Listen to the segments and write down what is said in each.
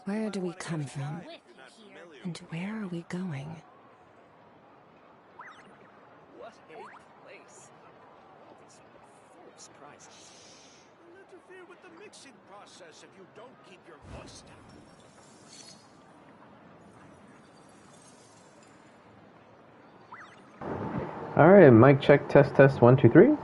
Where do we come from? And where are we going? What a place. It's full of surprises. Don't interfere with the mixing process if you don't keep your voice down. Alright, mic check, test, 1, 2, 3.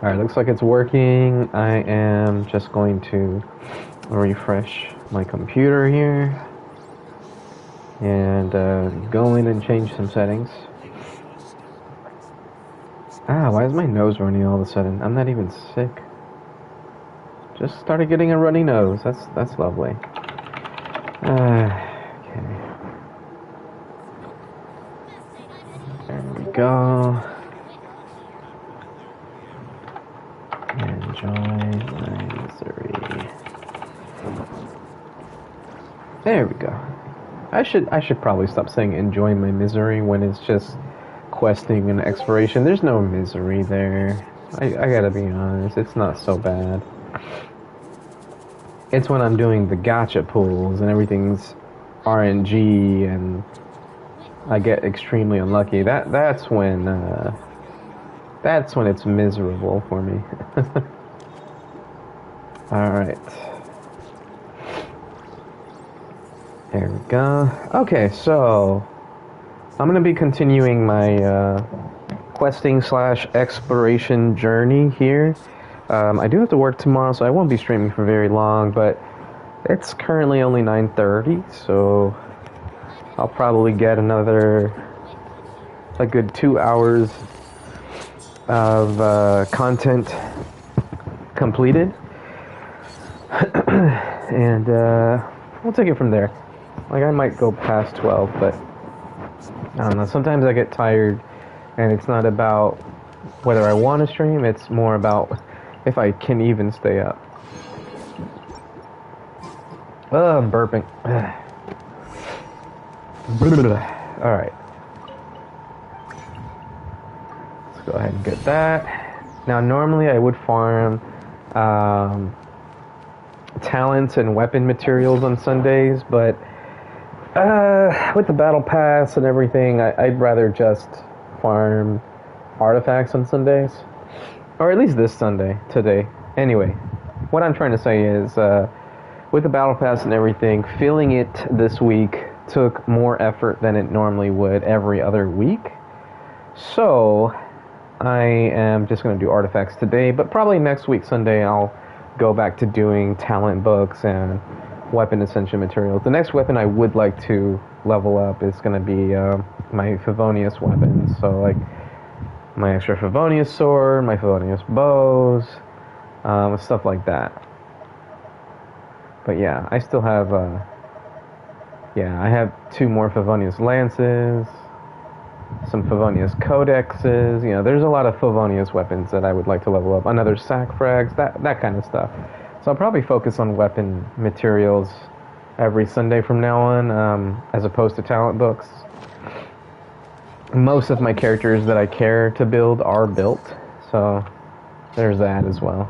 Alright, looks like it's working. I am just going to refresh my computer here and go in and change some settings. Why is my nose running all of a sudden? I'm not even sick. Just started getting a runny nose. That's lovely. Okay. There we go. Enjoy my misery. There we go. I should probably stop saying enjoy my misery when it's just questing and exploration. There's no misery there. I gotta be honest, it's not so bad. It's when I'm doing the gacha pulls and everything's RNG and I get extremely unlucky. That's when it's miserable for me. Alright. There we go. Okay, so I'm gonna be continuing my questing / exploration journey here. I do have to work tomorrow, so I won't be streaming for very long, but it's currently only 9:30, so I'll probably get a good 2 hours of content completed. And we'll take it from there. Like, I might go past 12, but I don't know. Sometimes I get tired, and it's not about whether I want to stream, it's more about if I can even stay up. Oh, I'm burping. Alright. Let's go ahead and get that. Now, normally I would farm talents and weapon materials on Sundays, but with the battle pass and everything, I'd rather just farm artifacts on Sundays. Or at least this Sunday, today. Anyway, what I'm trying to say is, with the battle pass and everything, filling it this week took more effort than it normally would every other week. So, I am just going to do artifacts today, but probably next week, Sunday, I'll go back to doing talent books and weapon ascension materials. The next weapon I would like to level up is going to be my Favonius weapons. So, like, my extra Favonius sword, my Favonius bows, stuff like that. But yeah, I still have, I have 2 more Favonius lances, some Favonius codexes. You know, there's a lot of Favonius weapons that I would like to level up. Another sack frags, that kind of stuff. So I'll probably focus on weapon materials every Sunday from now on, as opposed to talent books. Most of my characters that I care to build are built, so there's that as well.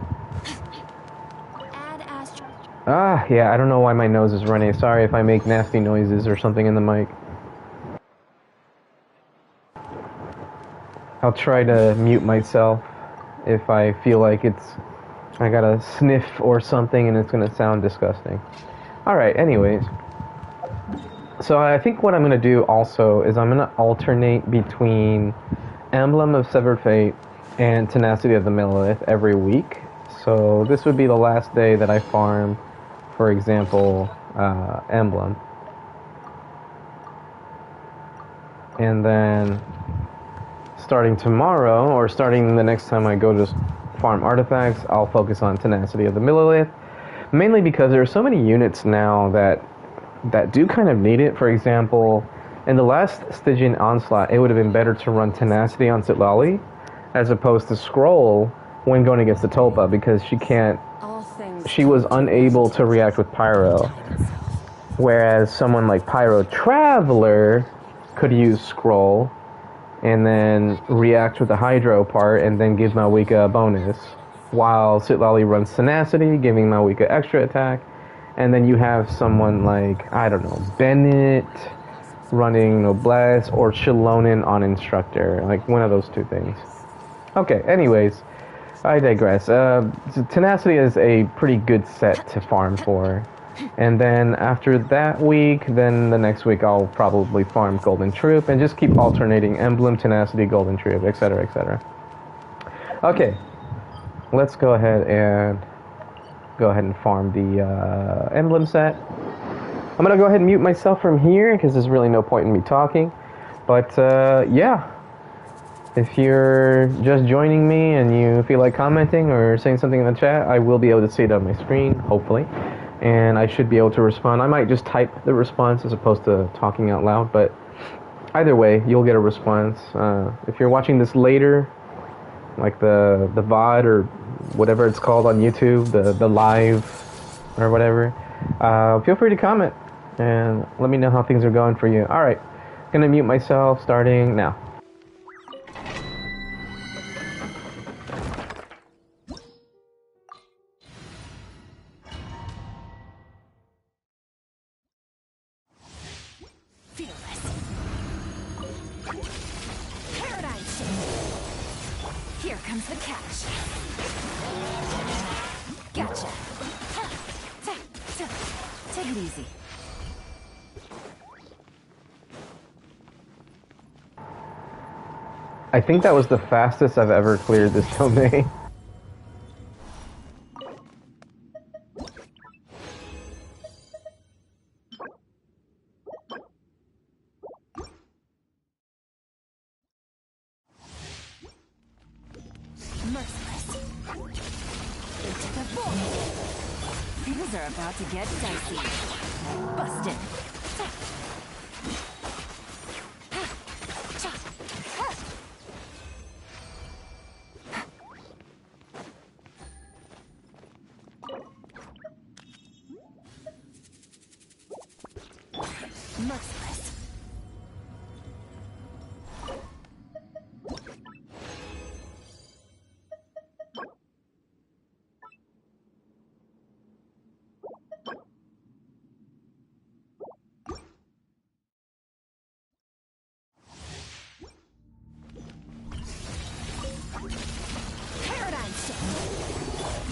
Yeah, I don't know why my nose is running. Sorry if I make nasty noises or something in the mic. I'll try to mute myself if I feel like I got a sniff or something and it's gonna sound disgusting. Alright, anyways. So I think what I'm going to do also is I'm going to alternate between Emblem of Severed Fate and Tenacity of the Millelith every week. So this would be the last day that I farm, for example, Emblem. And then starting tomorrow, or starting the next time I go to farm artifacts, I'll focus on Tenacity of the Millelith. Mainly because there are so many units now that do kind of need it. For example, in the last Stygian Onslaught, it would have been better to run Tenacity on Sitlali as opposed to Scroll when going against the Tulpa, because she was unable to react with Pyro. Whereas someone like Pyro Traveler could use Scroll and then react with the Hydro part, and then give Malwika a bonus. While Citlali runs Tenacity, giving Malwika extra attack, and then you have someone like, I don't know, Bennett running Noblesse, or Shilonen on Instructor, like one of those two things. Okay, anyways, I digress. Tenacity is a pretty good set to farm for. And then after that week, then the next week I'll probably farm Golden Troop and just keep alternating Emblem, Tenacity, Golden Troop, etc., etc. Okay, let's go ahead and farm the Emblem set. I'm gonna go ahead and mute myself from here because there's really no point in me talking. But yeah, if you're just joining me and you feel like commenting or saying something in the chat, I will be able to see it on my screen, hopefully. And I should be able to respond. I might just type the response as opposed to talking out loud, but either way, you'll get a response. If you're watching this later, like the VOD or whatever it's called on YouTube, the live or whatever, feel free to comment and let me know how things are going for you. Alright, gonna mute myself starting now. Here comes the catch. Gotcha. Take it easy. I think that was the fastest I've ever cleared this domain. Merciless. Into the ball. Things are about to get dicey. Busted. Merciless.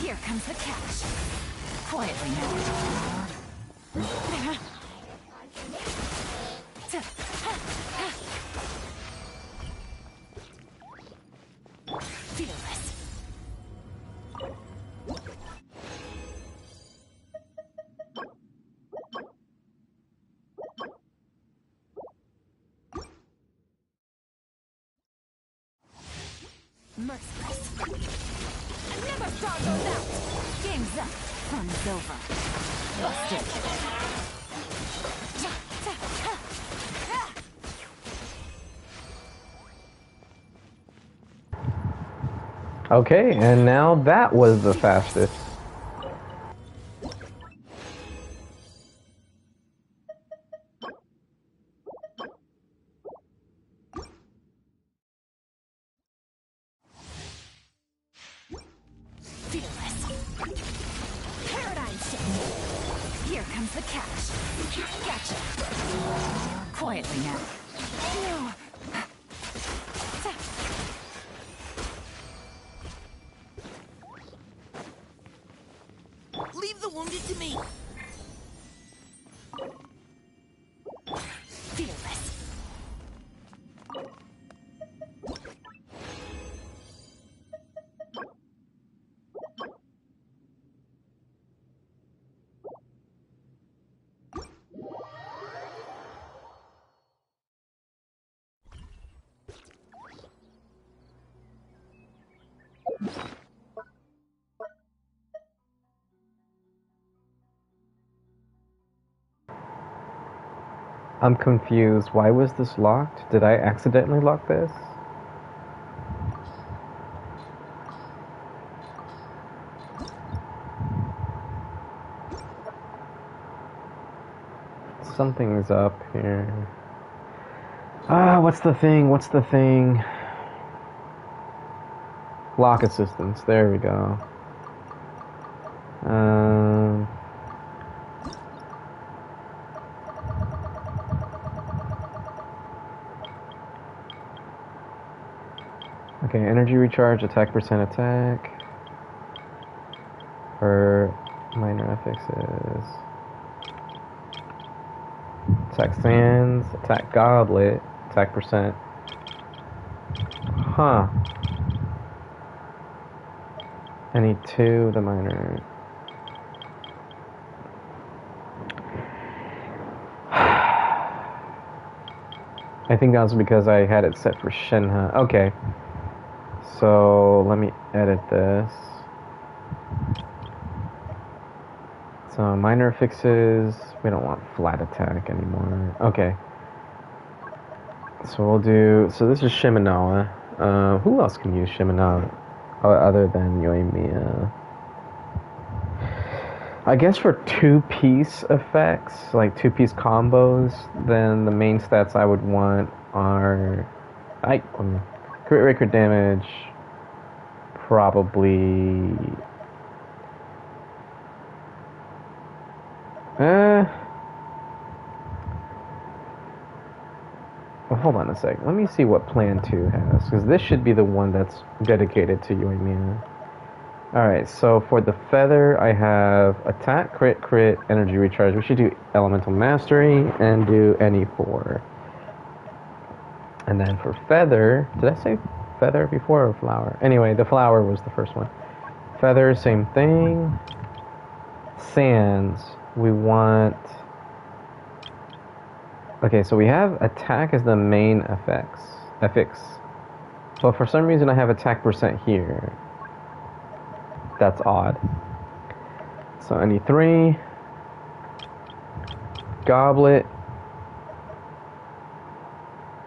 Here comes the catch. Quietly now. Fearless. Merciless. Never start those out! Game's up. Fun's over. Busted. Okay, and now that was the fastest. Here comes the catch. Gotcha. Quietly now. No. Leave the wounded to me. Fearless. I'm confused. Why was this locked? Did I accidentally lock this? Something's up here. What's the thing? What's the thing? Lock assistance. There we go. Um, okay, energy recharge, attack percent attack. For minor affixes. Attack sands, attack goblet, attack percent. Huh. I need 2 of the minor. I think that was because I had it set for Shenhe. Okay. So let me edit this. So minor affixes, we don't want flat attack anymore. Okay. So we'll do, so this is Shimenawa. Who else can use Shimenawa other than Yoimiya? I guess for 2-piece effects, like 2-piece combos, then the main stats I would want are crit rate, crit damage, probably well, hold on a sec. Let me see what Plan 2 has, because this should be the one that's dedicated to Yoimiya. Alright, so for the feather, I have attack, crit, energy recharge. We should do elemental mastery and do any 4. And then for feather, did I say feather before or flower? Anyway, the flower was the first one. Feather, same thing. Sands, we want... Okay, so we have attack as the main affix. But for some reason I have attack percent here. That's odd. So I need 3. Goblet.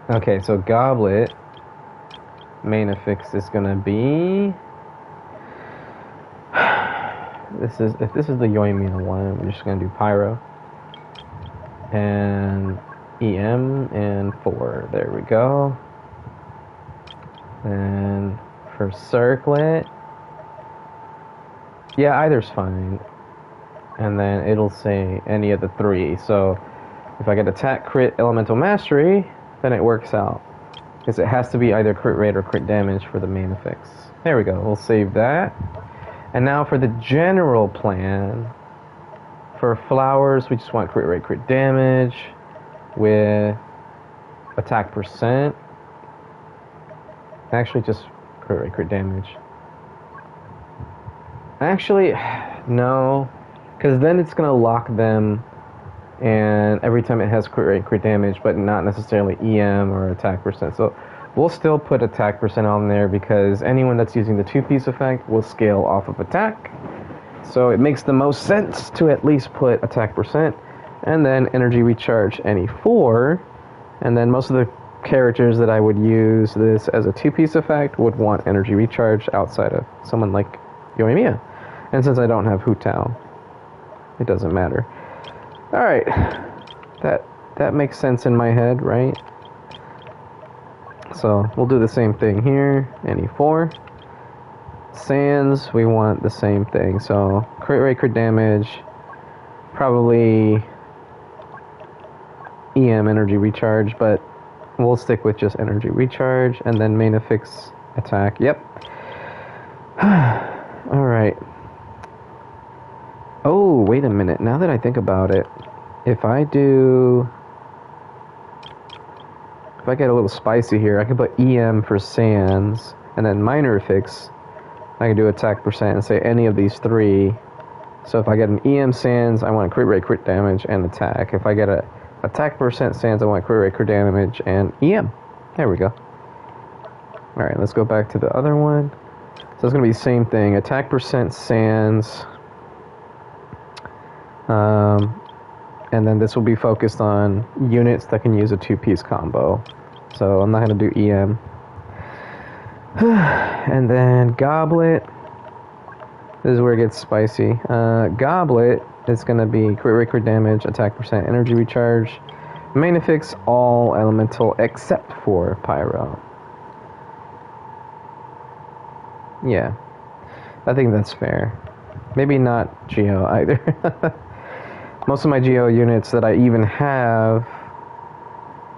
Okay, so goblet main affix is gonna be if this is the Yoimiya one, we're just gonna do pyro and EM and 4. There we go. And for circlet, yeah, either's fine. And then it'll say any of the 3. So if I get attack, crit, elemental mastery, then it works out. Because it has to be either crit rate or crit damage for the main affix. There we go. We'll save that. And now for the general plan. For flowers, we just want crit rate, crit damage with attack percent. Actually, just crit rate, crit damage. Actually, no. Because then it's going to lock them, and every time it has crit rate, crit damage, but not necessarily EM or attack percent. So we'll still put attack percent on there because anyone that's using the 2-piece effect will scale off of attack. So it makes the most sense to at least put attack percent, and then energy recharge any 4. And then most of the characters that I would use this as a 2-piece effect would want energy recharge outside of someone like Yoimiya. And since I don't have Hu Tao, it doesn't matter. Alright, that makes sense in my head, right? So we'll do the same thing here, any 4. Sands, we want the same thing, so crit rate, crit damage, probably EM energy recharge, but we'll stick with just energy recharge, and then main affix attack, yep. Alright. Oh, wait a minute. Now that I think about it, if I get a little spicy here, I could put EM for sands, and then minor affix, I can do attack percent and say any of these 3. So if I get an EM sands, I want crit rate, crit damage, and attack. If I get a attack percent sands, I want crit rate, crit damage, and EM. There we go. Alright, let's go back to the other one. So it's going to be the same thing. Attack percent sands. And then this will be focused on units that can use a 2-piece combo. So I'm not going to do EM. And then Goblet. This is where it gets spicy. Goblet is going to be crit rate, crit damage, attack percent, energy recharge. Main affix all elemental except for pyro. Yeah, I think that's fair. Maybe not Geo either. Most of my Geo units that I even have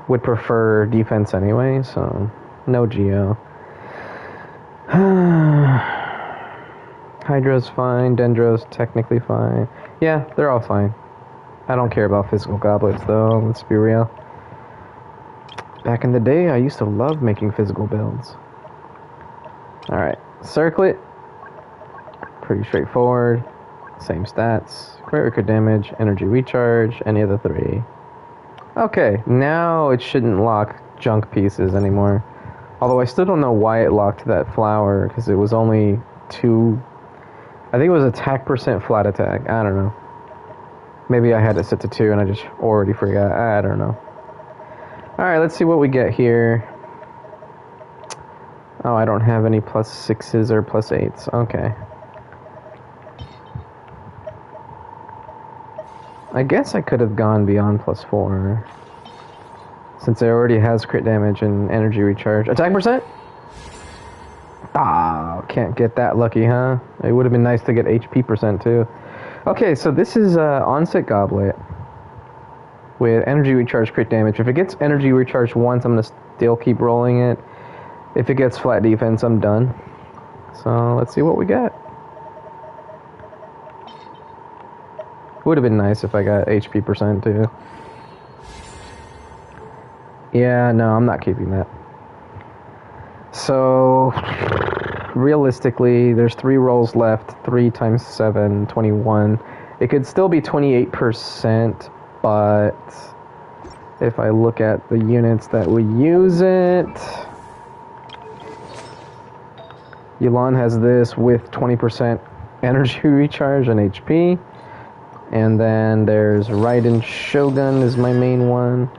would prefer defense anyway, so no Geo. Hydra's fine, Dendro's technically fine. Yeah, they're all fine. I don't care about physical goblets though, let's be real. Back in the day, I used to love making physical builds. Alright, circlet. Pretty straightforward. Same stats. Crit damage, energy recharge, any of the three. Okay, now it shouldn't lock junk pieces anymore. Although I still don't know why it locked that flower, because it was only 2... I think it was attack percent flat attack. I don't know. Maybe I had it set to 2 and I just already forgot. I don't know. Alright, let's see what we get here. Oh, I don't have any +6s or +8s. Okay. I guess I could have gone beyond +4. Since it already has crit damage and energy recharge. Attack percent? Ah, can't get that lucky, huh? It would have been nice to get HP percent too. Okay, so this is onset goblet with energy recharge crit damage. If it gets energy recharge once, I'm gonna still keep rolling it. If it gets flat defense, I'm done. So let's see what we get. Would have been nice if I got HP percent too. Yeah, no, I'm not keeping that. So, realistically, there's 3 rolls left. 3 times 7, 21. It could still be 28%, but if I look at the units that would use it, Yulan has this with 20% energy recharge and HP. And then there's Raiden Shogun is my main one.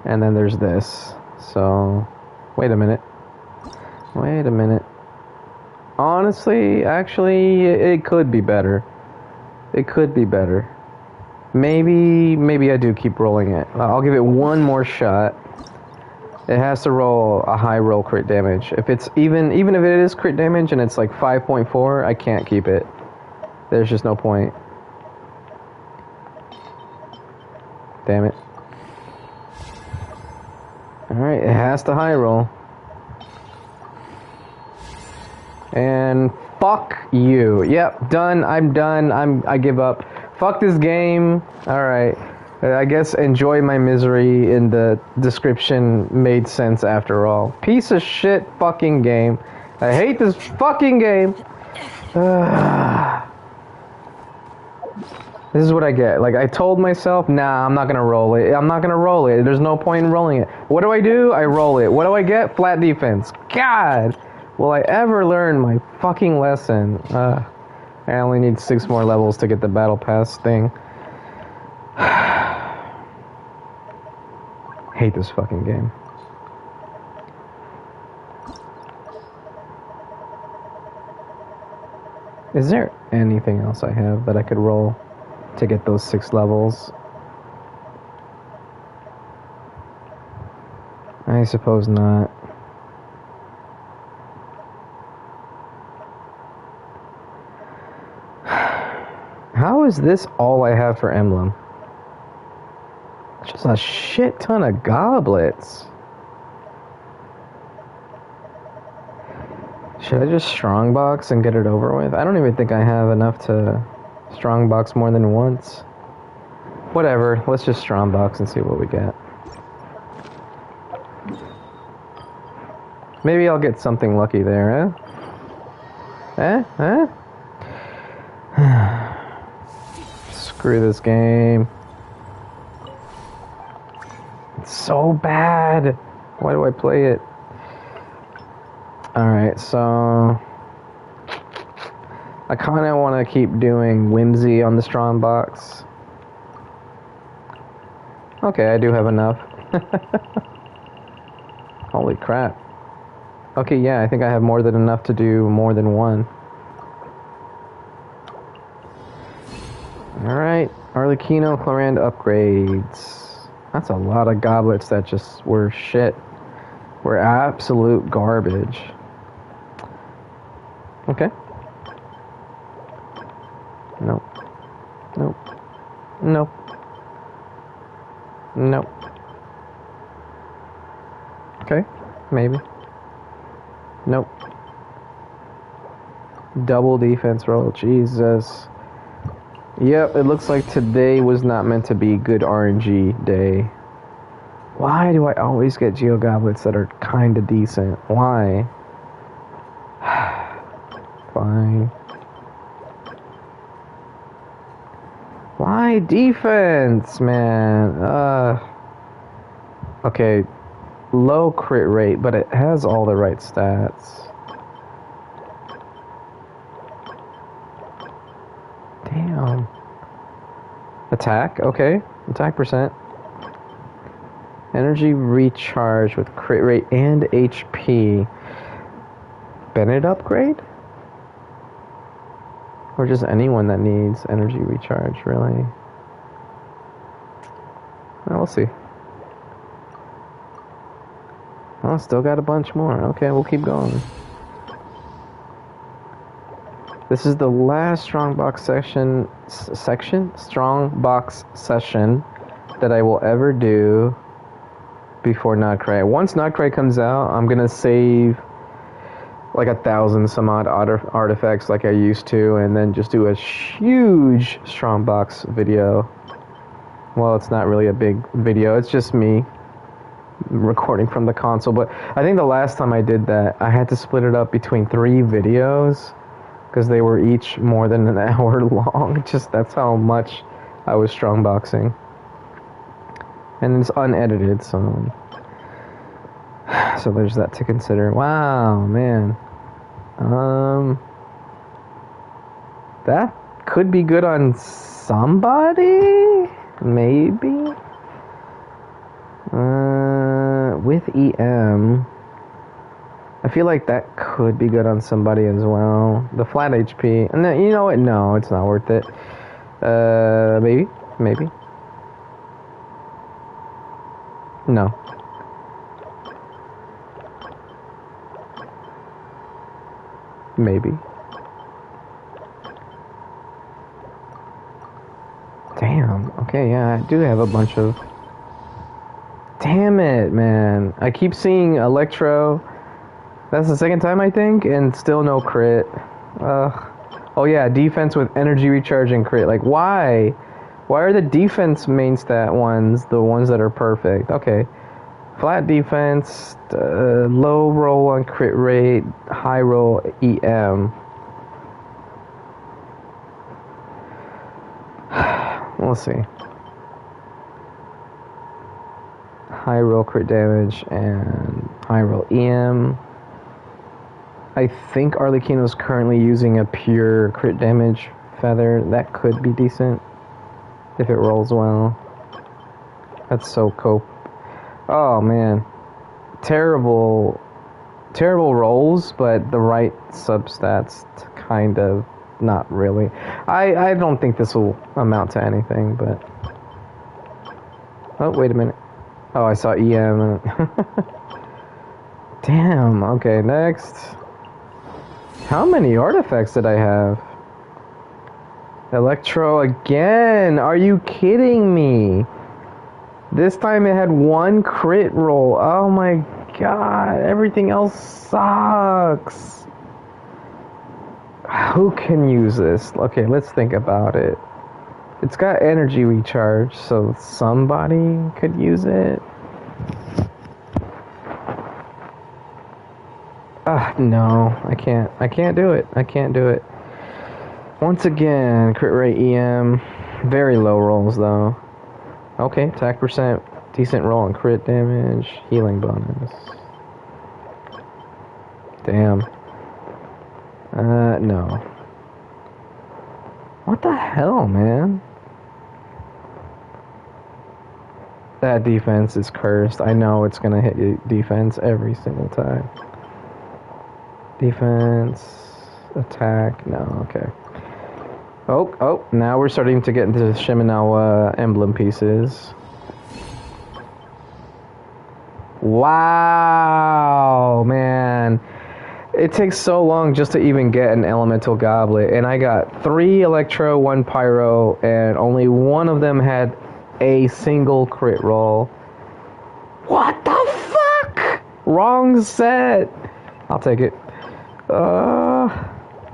And then there's this. So, wait a minute. Honestly, actually, it could be better. It could be better. Maybe I do keep rolling it. I'll give it one more shot. It has to roll a high roll crit damage. If it's even if it is crit damage and it's like 5.4, I can't keep it. There's just no point. Damn it. Alright, it has to high roll. And fuck you. Yep, done. I'm done. I give up. Fuck this game. Alright. I guess enjoy my misery in the description made sense after all. Piece of shit fucking game. I hate this fucking game. This is what I get. Like, I told myself, nah, I'm not gonna roll it. I'm not gonna roll it. There's no point in rolling it. What do? I roll it. What do I get? Flat defense. God! Will I ever learn my fucking lesson? I only need 6 more levels to get the battle pass thing. Hate this fucking game. Is there anything else I have that I could roll to get those 6 levels? I suppose not. How is this all I have for emblem? Just a shit ton of goblets. Should I just strongbox and get it over with? I don't even think I have enough to strongbox more than once. Whatever, let's just strongbox and see what we get. Maybe I'll get something lucky there, eh? Screw this game. It's so bad. Why do I play it? Alright, so I kind of want to keep doing Whimsy on the strongbox. Okay, I do have enough. Holy crap. Okay, yeah, I think I have more than enough to do more than one. Alright, Arlecchino Clorand upgrades. That's a lot of goblets that just were shit. Were absolute garbage. Okay. Nope. Nope. Nope. Nope. Okay. Maybe. Nope. Double defense roll. Jesus. Yep, it looks like today was not meant to be good RNG day. Why do I always get Geogoblets that are kinda decent? Why? Fine. Why defense, man? Okay, low crit rate, but it has all the right stats. Damn. Attack, okay. Attack percent. Energy recharge with crit rate and HP. Bennett upgrade? Or just anyone that needs energy recharge, really? Well, we'll see. Oh, still got a bunch more. Okay, we'll keep going. This is the last strongbox strongbox session that I will ever do before Notcray. Once Notcray comes out, I'm gonna save like 1,000 some odd artifacts like I used to, and then just do a huge strongbox video. Well, it's not really a big video, it's just me recording from the console, but I think the last time I did that, I had to split it up between 3 videos because they were each more than an hour long. Just that's how much I was strongboxing. And it's unedited, so there's that to consider. Wow, man. That could be good on somebody? Maybe? With EM, I feel like that could be good on somebody as well. The flat HP, and then, you know what? No, it's not worth it. Maybe. No. Maybe. Damn. Okay, yeah, I do have a bunch of... Damn it, man. I keep seeing Electro. That's the second time, I think, and still no crit. Oh yeah, defense with energy recharge and crit. Like, why? Why are the defense main stat ones the ones that are perfect? Okay. Flat defense, low roll on crit rate, high roll EM. We'll see. High roll crit damage and high roll EM. I think Arlecchino's currently using a pure crit damage feather. That could be decent if it rolls well. That's so cope. Oh man, terrible rolls, but the right substats kind of not really. I don't think this will amount to anything, but oh wait a minute. Oh, I saw EM. Damn. Okay, next. How many artifacts did I have? Electro again. Are you kidding me? This time it had 1 crit roll. Oh my god. Everything else sucks. Who can use this? Okay, let's think about it. It's got energy recharge, so somebody could use it. No, I can't. I can't do it. I can't do it. Once again, crit rate EM. Very low rolls, though. Okay, attack percent. Decent roll on crit damage. Healing bonus. Damn. No. What the hell, man? That defense is cursed. I know it's gonna hit you defense every single time. Defense, attack, no, okay. Oh, now we're starting to get into the Shimenawa emblem pieces. Wow, man. It takes so long just to even get an elemental goblet, and I got 3 electro, 1 pyro, and only one of them had a single crit roll. What the fuck? Wrong set. I'll take it.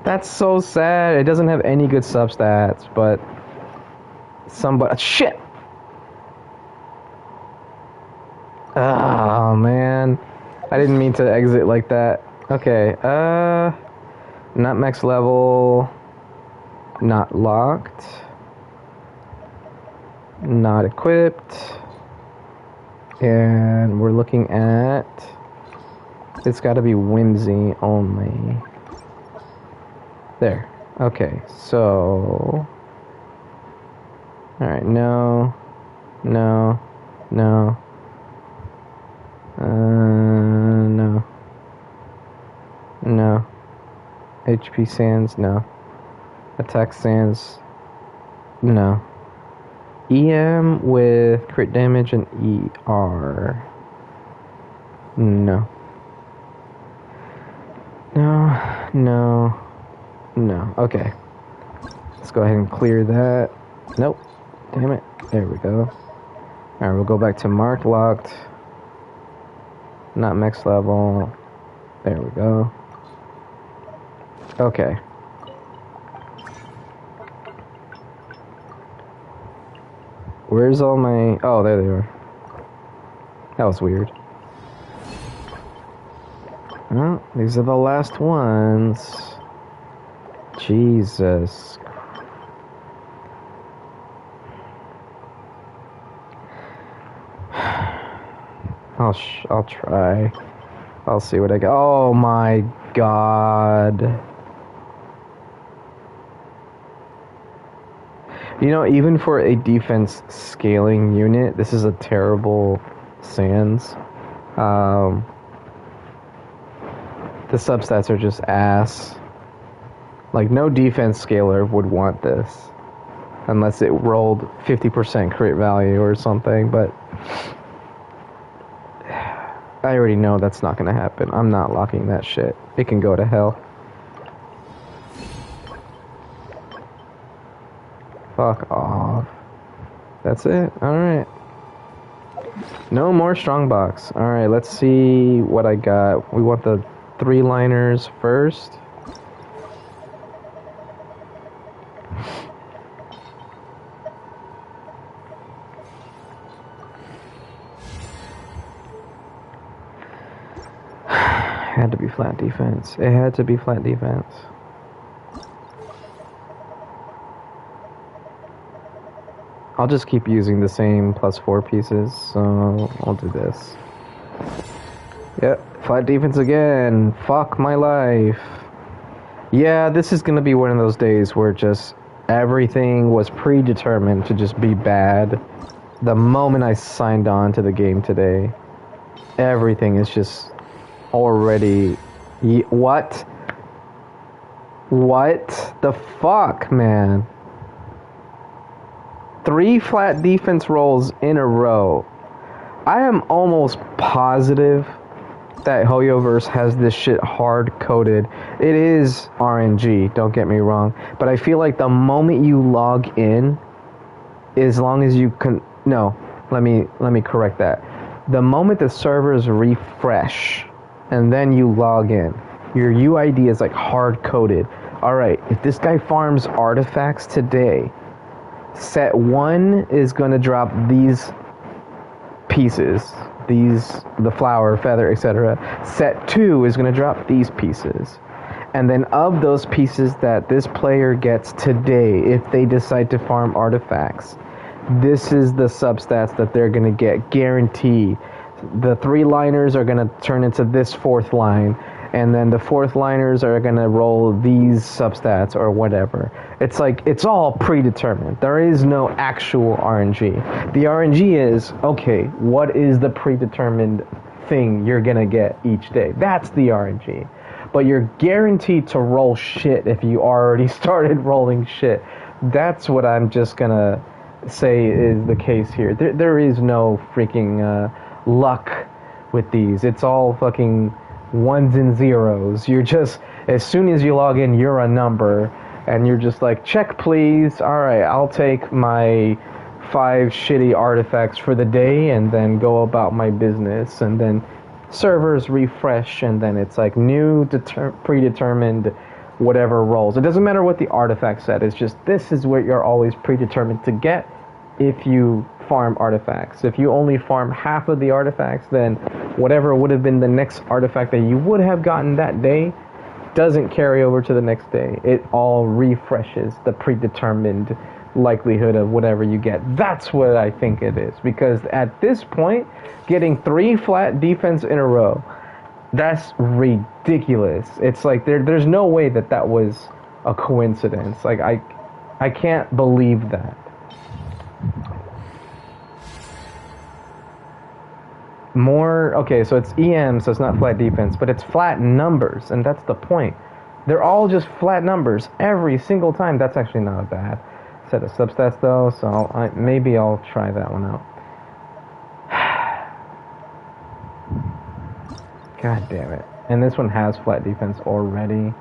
That's so sad. It doesn't have any good substats, but somebody... Shit! Oh, man. I didn't mean to exit like that. Okay, not max level, not locked, not equipped, and we're looking at, it's gotta be whimsy only. There, okay, so, alright, no, no, no, no. No. HP sands, no. Attack sands, no. EM with crit damage and ER. No. No, no, no. Okay. Let's go ahead and clear that. Nope. Damn it. There we go. Alright, we'll go back to marked locked. Not max level. There we go. Okay. Where's all my... Oh, there they are. That was weird. Well, these are the last ones. Jesus. I'll try. I'll see what I got. Oh my god. You know, even for a defense scaling unit, this is a terrible sans. The substats are just ass. Like, no defense scaler would want this. Unless it rolled 50% crit value or something, but... I already know that's not gonna happen. I'm not locking that shit. It can go to hell. Fuck off. That's it? Alright. No more strongbox. Alright, let's see what I got. We want the 3-liners first. It had to be flat defense. It had to be flat defense. I'll just keep using the same +4 pieces, so I'll do this. Yep, flat defense again. Fuck my life. Yeah, this is gonna be one of those days where just everything was predetermined to just be bad. The moment I signed on to the game today, everything is just already... What? What the fuck, man? 3 flat defense rolls in a row. I am almost positive that Hoyoverse has this shit hard-coded. It is RNG, don't get me wrong, but I feel like the moment you log in, as long as you can... No, let me correct that. The moment the servers refresh, and then you log in, your UID is like hard-coded. Alright, if this guy farms artifacts today, set 1 is going to drop these pieces, the flower, feather, etc. Set 2 is going to drop these pieces. And then of those pieces that this player gets today, if they decide to farm artifacts, this is the substats that they're going to get, guaranteed. The 3-liners are going to turn into this 4th line, and then the 4th liners are going to roll these substats or whatever. It's like, it's all predetermined. There is no actual RNG. The RNG is, okay, what is the predetermined thing you're going to get each day? That's the RNG. But you're guaranteed to roll shit if you already started rolling shit. That's what I'm just going to say is the case here. There is no freaking luck with these. It's all fucking ones and zeros. You're just, as soon as you log in, you're a number, and you're just like, check please. All right, I'll take my 5 shitty artifacts for the day and then go about my business. And then servers refresh, and then it's like new predetermined whatever rolls. It doesn't matter what the artifact set is, just this is what you're always predetermined to get if you farm artifacts. If you only farm half of the artifacts, then whatever would have been the next artifact that you would have gotten that day doesn't carry over to the next day. It all refreshes the predetermined likelihood of whatever you get. That's what I think it is, because at this point, getting 3 flat defense in a row, that's ridiculous. It's like there's no way that was a coincidence. Like I can't believe that. More, okay, so it's EM, so it's not flat defense, but it's flat numbers, and that's the point. They're all just flat numbers every single time. That's actually not a bad set of substats though, so maybe I'll try that one out. God damn it. And this one has flat defense already.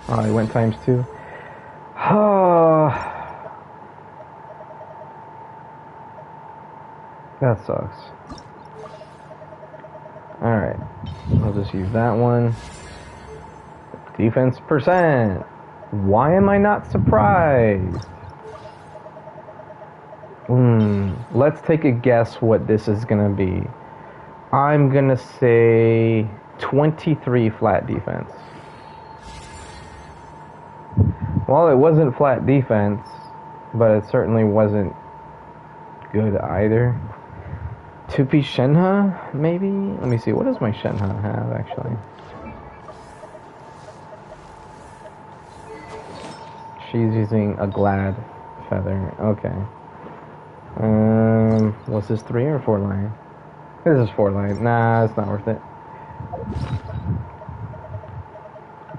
Oh, it went times 2. Oh. That sucks. Alright. I'll just use that one. Defense percent. Why am I not surprised? Let's take a guess what this is gonna be. I'm gonna say 23 flat defense. Well, it wasn't flat defense, but it certainly wasn't good either. 2P Shenhe, maybe? Let me see, what does my Shenhe have, actually? She's using a glad feather, okay. Was this 3 or 4 line? This is 4 line. Nah, it's not worth it.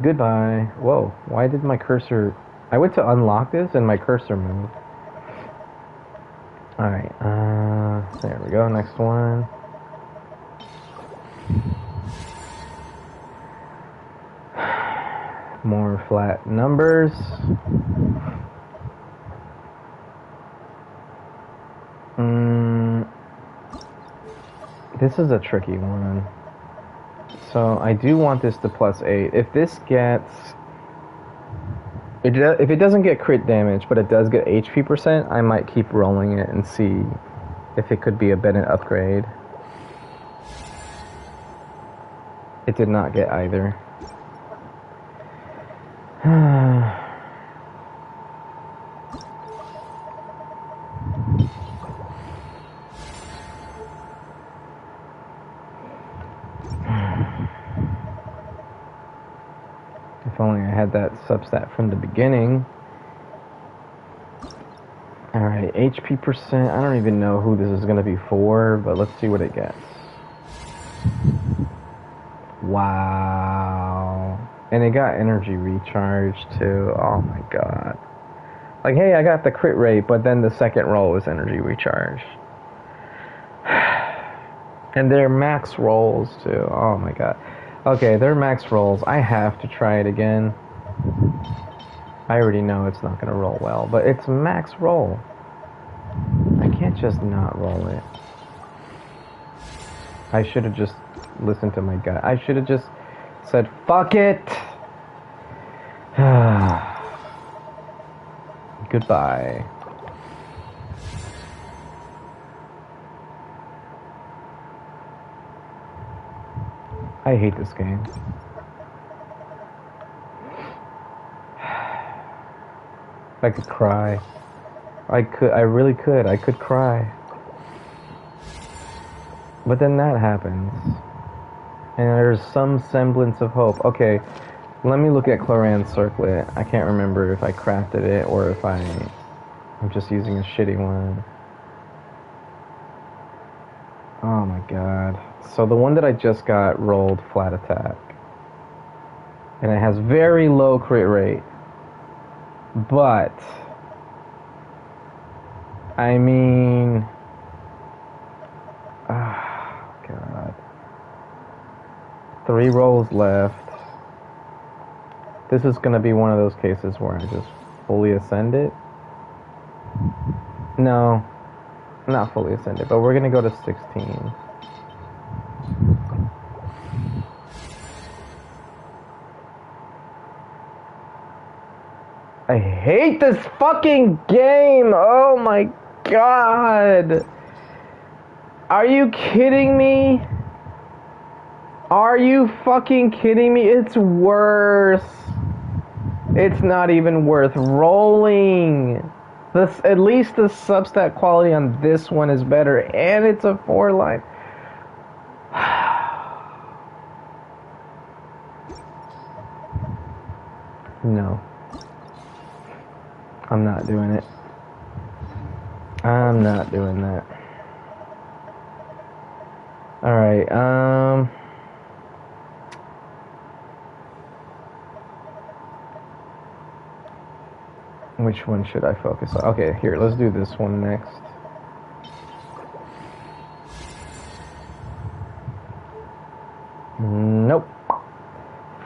Goodbye. Whoa, why did my cursor... I went to unlock this and my cursor moved. Alright, there we go, next one. More flat numbers. This is a tricky one. So I do want this to +8. If this gets... If it doesn't get crit damage, but it does get HP percent, I might keep rolling it and see if it could be a better upgrade. It did not get either. If only I had that substat from the beginning. Alright, HP percent. I don't even know who this is going to be for, but let's see what it gets. Wow. And it got energy recharge too. Oh my god. Like, hey, I got the crit rate, but then the second roll was energy recharge. And they're max rolls too. Oh my god. Okay, they're max rolls. I have to try it again. I already know it's not going to roll well, but it's max roll. I can't just not roll it. I should have just listened to my gut. I should have just said, fuck it! Goodbye. I hate this game. I could cry. I really could. I could cry. But then that happens. And there's some semblance of hope. Okay, let me look at Cloran's circlet. I can't remember if I crafted it or if I'm just using a shitty one. Oh my god. So the one that I just got rolled flat attack. And it has very low crit rate. But I mean, 3 rolls left. This is going to be one of those cases where I just fully ascend it. No, not fully ascend it, but we're going to go to 16. I hate this fucking game! Oh my god! Are you kidding me? Are you fucking kidding me? It's worse. It's not even worth rolling. At least the substat quality on this one is better, and it's a 4-line. No. I'm not doing it. I'm not doing that. Alright, which one should I focus on? Okay, here, let's do this one next. Nope.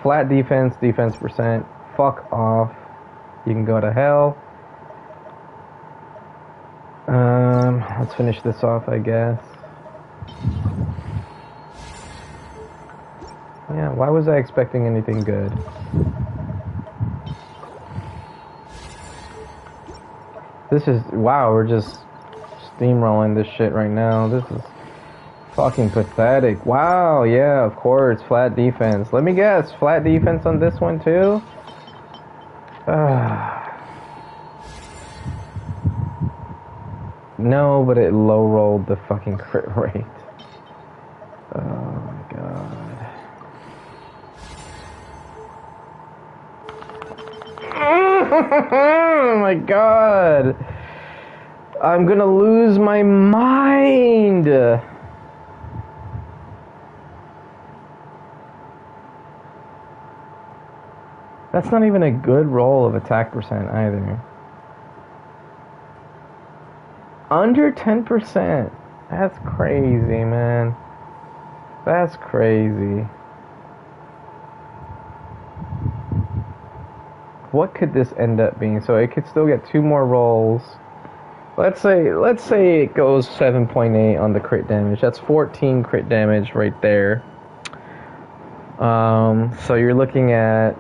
Flat defense, defense percent. Fuck off. You can go to hell. Let's finish this off, I guess. Yeah, why was I expecting anything good? This is, wow, we're just steamrolling this shit right now. This is fucking pathetic. Wow, yeah, of course, flat defense. Let me guess, flat defense on this one too? No, but it low rolled the fucking crit rate. Oh my god. Oh my god. I'm gonna lose my mind. That's not even a good roll of attack percent either. Under 10%. That's crazy, man. That's crazy. What could this end up being? So it could still get 2 more rolls. Let's say it goes 7.8 on the crit damage. That's 14 crit damage right there. So you're looking at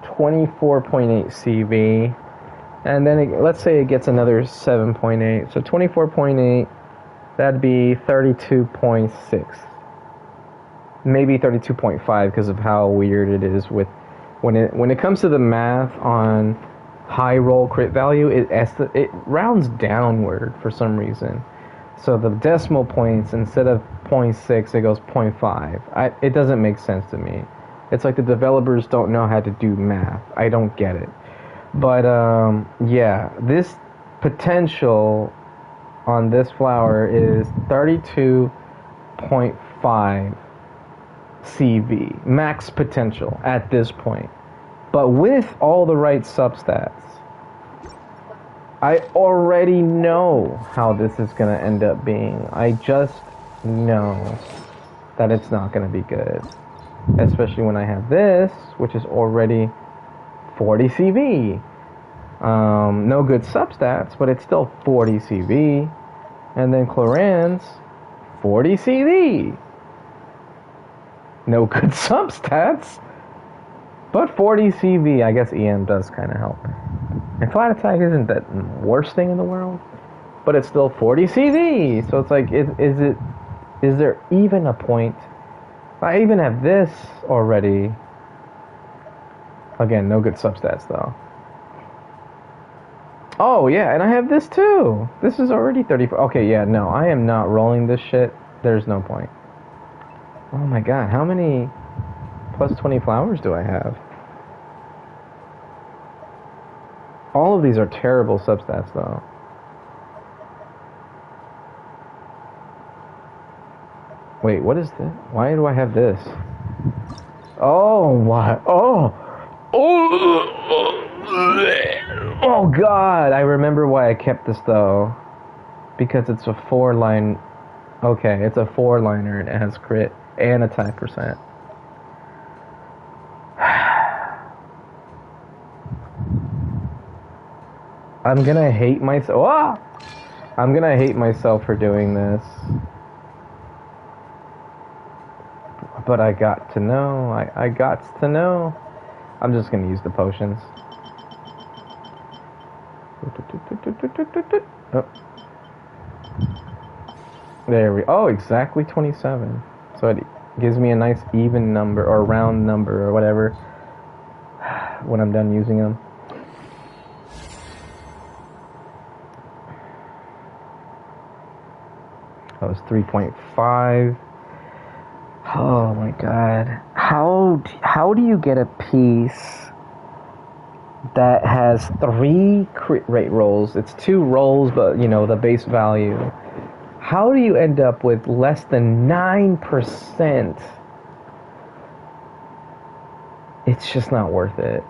24.8 CV. And then let's say it gets another 7.8. So 24.8, that'd be 32.6. Maybe 32.5 because of how weird it is with when it comes to the math on high roll crit value, it rounds downward for some reason. So the decimal points, instead of 0.6, it goes 0.5. It doesn't make sense to me. It's like the developers don't know how to do math. I don't get it. But yeah, this potential on this flower is 32.5 CV, max potential at this point. But with all the right substats, I already know how this is going to end up being. I just know that it's not going to be good. Especially when I have this, which is already 40 CV. No good substats, but it's still 40 CV. And then Cloran's 40 CV. No good substats, but 40 CV. I guess EM does kind of help. And flat attack isn't that worst thing in the world, but it's still 40 CV. So it's like, is there even a point? I even have this already. Again, no good substats though. Oh yeah, and I have this too. This is already 34. Okay, yeah, no, I am not rolling this shit. There's no point. Oh my god, how many plus 20 flowers do I have? All of these are terrible substats though. Wait, what is this? Why do I have this? Oh, what? Oh! Oh god, I remember why I kept this though. Because it's a 4-line. Okay, it's a 4-liner and it has crit and attack percent. I'm gonna hate myself. Ah! I'm gonna hate myself for doing this. But I got to know. I got to know. I'm just gonna use the potions. Oh. There we. Oh, exactly 27. So it gives me a nice even number or round number or whatever when I'm done using them. That was 3.5. Oh my god. How do you get a piece that has 3 crit rate rolls? It's 2 rolls, but you know, the base value. How do you end up with less than 9%? It's just not worth it.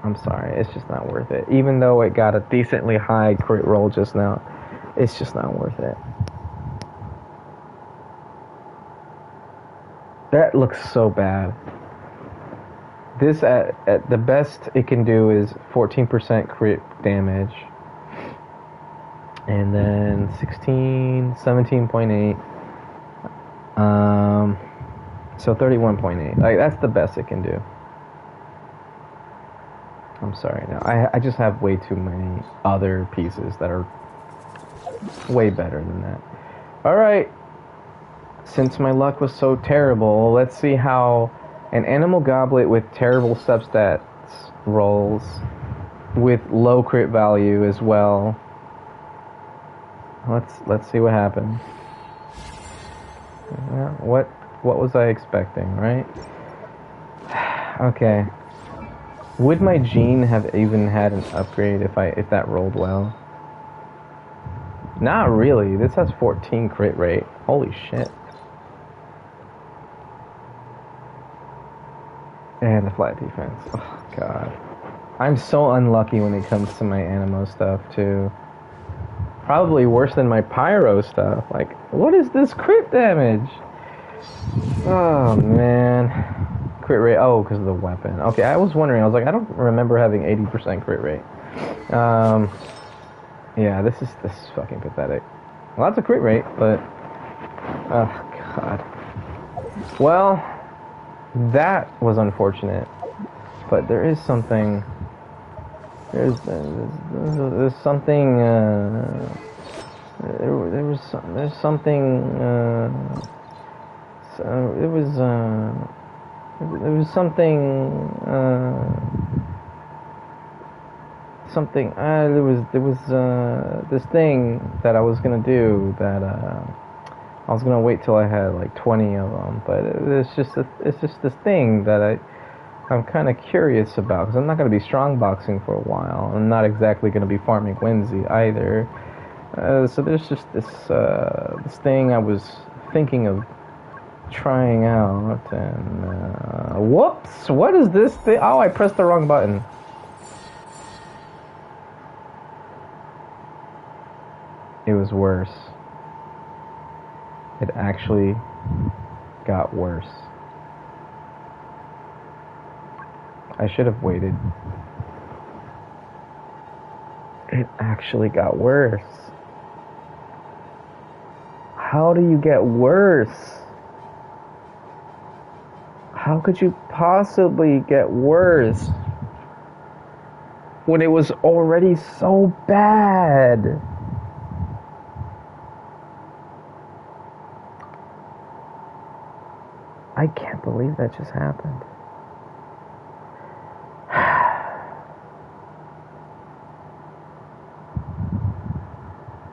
I'm sorry, it's just not worth it. Even though it got a decently high crit roll just now, it's just not worth it. That looks so bad. This at the best it can do is 14% crit damage. And then 16, 17.8. So 31.8. Like, that's the best it can do. I'm sorry now. I just have way too many other pieces that are way better than that. Alright. Since my luck was so terrible, let's see how an animal goblet with terrible substats rolls with low crit value as well. Let's see what happens. What was I expecting, right? Okay. Would my gene have even had an upgrade if that rolled well? Not really. This has 14 crit rate. Holy shit. And the flat defense. Oh god. I'm so unlucky when it comes to my animo stuff too. Probably worse than my pyro stuff. Like, what is this crit damage? Oh man. Crit rate. Oh, because of the weapon. Okay, I was wondering. I was like, I don't remember having 80% crit rate. Yeah, this is fucking pathetic. Lots of crit rate, but oh god. Well, that was unfortunate. But there is something. There's something. There's something. There was something. Something. There was this thing that I was gonna do that I was gonna wait till I had like 20 of them, but it's just this thing that I'm kind of curious about, because I'm not going to be strongboxing for a while. I'm not exactly going to be farming Whimsy either. So there's just this thing I was thinking of trying out, and whoops! What is this thing? Oh, I pressed the wrong button. It was worse. It actually got worse. I should have waited. It actually got worse. How do you get worse? How could you possibly get worse when it was already so bad? I can't believe that just happened.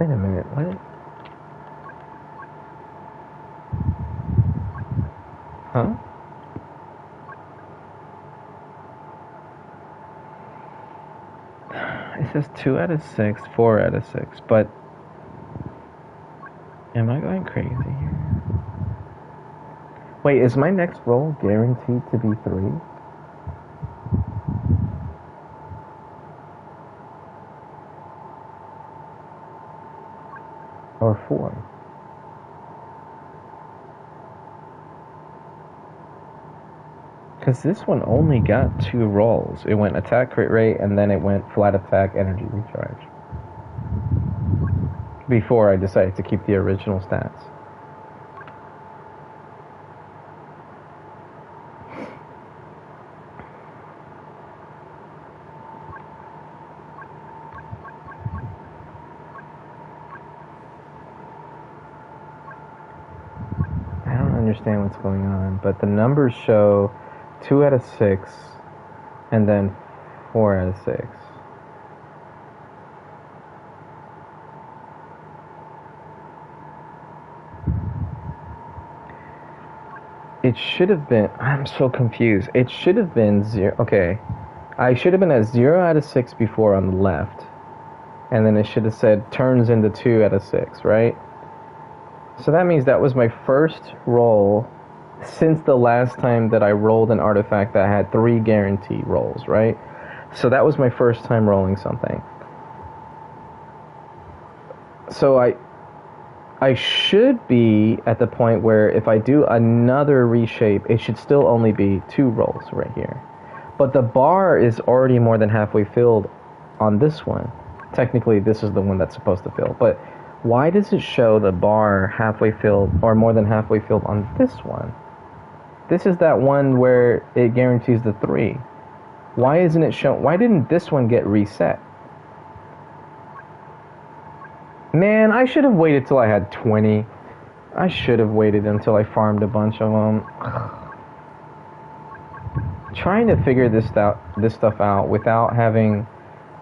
Wait a minute, what? Huh? It says 2 out of 6, 4 out of 6, but am I going crazy here? Wait, is my next roll guaranteed to be 3? Or 4? Because this one only got 2 rolls. It went attack crit rate, and then it went flat attack energy recharge. before I decided to keep the original stats. I don't understand what's going on, but the numbers show 2 out of 6 and then 4 out of 6. It should have been, I'm so confused. It should have been 0, okay. I should have been at 0 out of 6 before on the left. And then it should have said turns into 2 out of 6, right? So that means that was my first roll since the last time that I rolled an artifact that had 3 guaranteed rolls, right? So that was my first time rolling something. So I should be at the point where if I do another reshape, it should still only be 2 rolls right here. But the bar is already more than halfway filled on this one. Technically, this is the one that's supposed to fill. But why does it show the bar halfway filled or more than halfway filled on this one? This is that one where it guarantees the 3. Why isn't it shown? Why didn't this one get reset? Man, I should have waited till I had 20. I should have waited until I farmed a bunch of them. Trying to figure this stuff out without having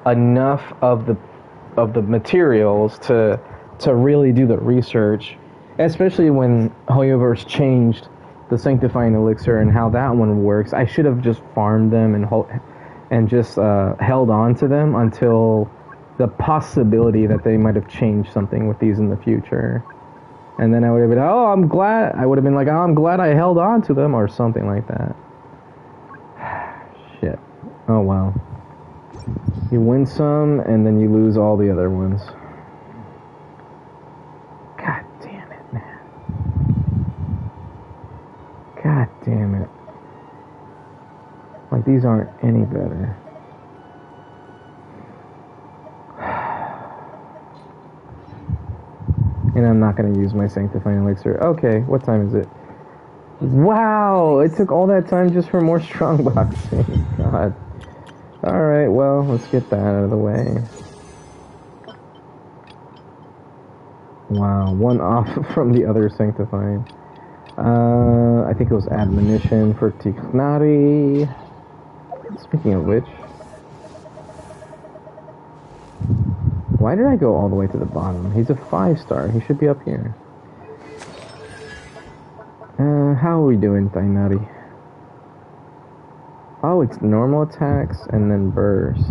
enough of the materials to really do the research, especially when Hoyoverse changed the Sanctifying Elixir and how that one works. I should have just farmed them and just held on to them until the possibility that they might have changed something with these in the future. And then I would have been, I would have been like, oh, I'm glad I held on to them or something like that. Shit. Oh, wow. You win some, and then you lose all the other ones. God damn it, man. God damn it. Like, these aren't any better. And I'm not going to use my Sanctifying Elixir. Okay, what time is it? Wow, it took all that time just for more strongboxing. God. Alright, well, let's get that out of the way. Wow, 1 off from the other Sanctifying. I think it was Admonition for Tikhnari. Speaking of which, why did I go all the way to the bottom? He's a 5-star. He should be up here. How are we doing, Tainari? Oh, it's normal attacks and then burst.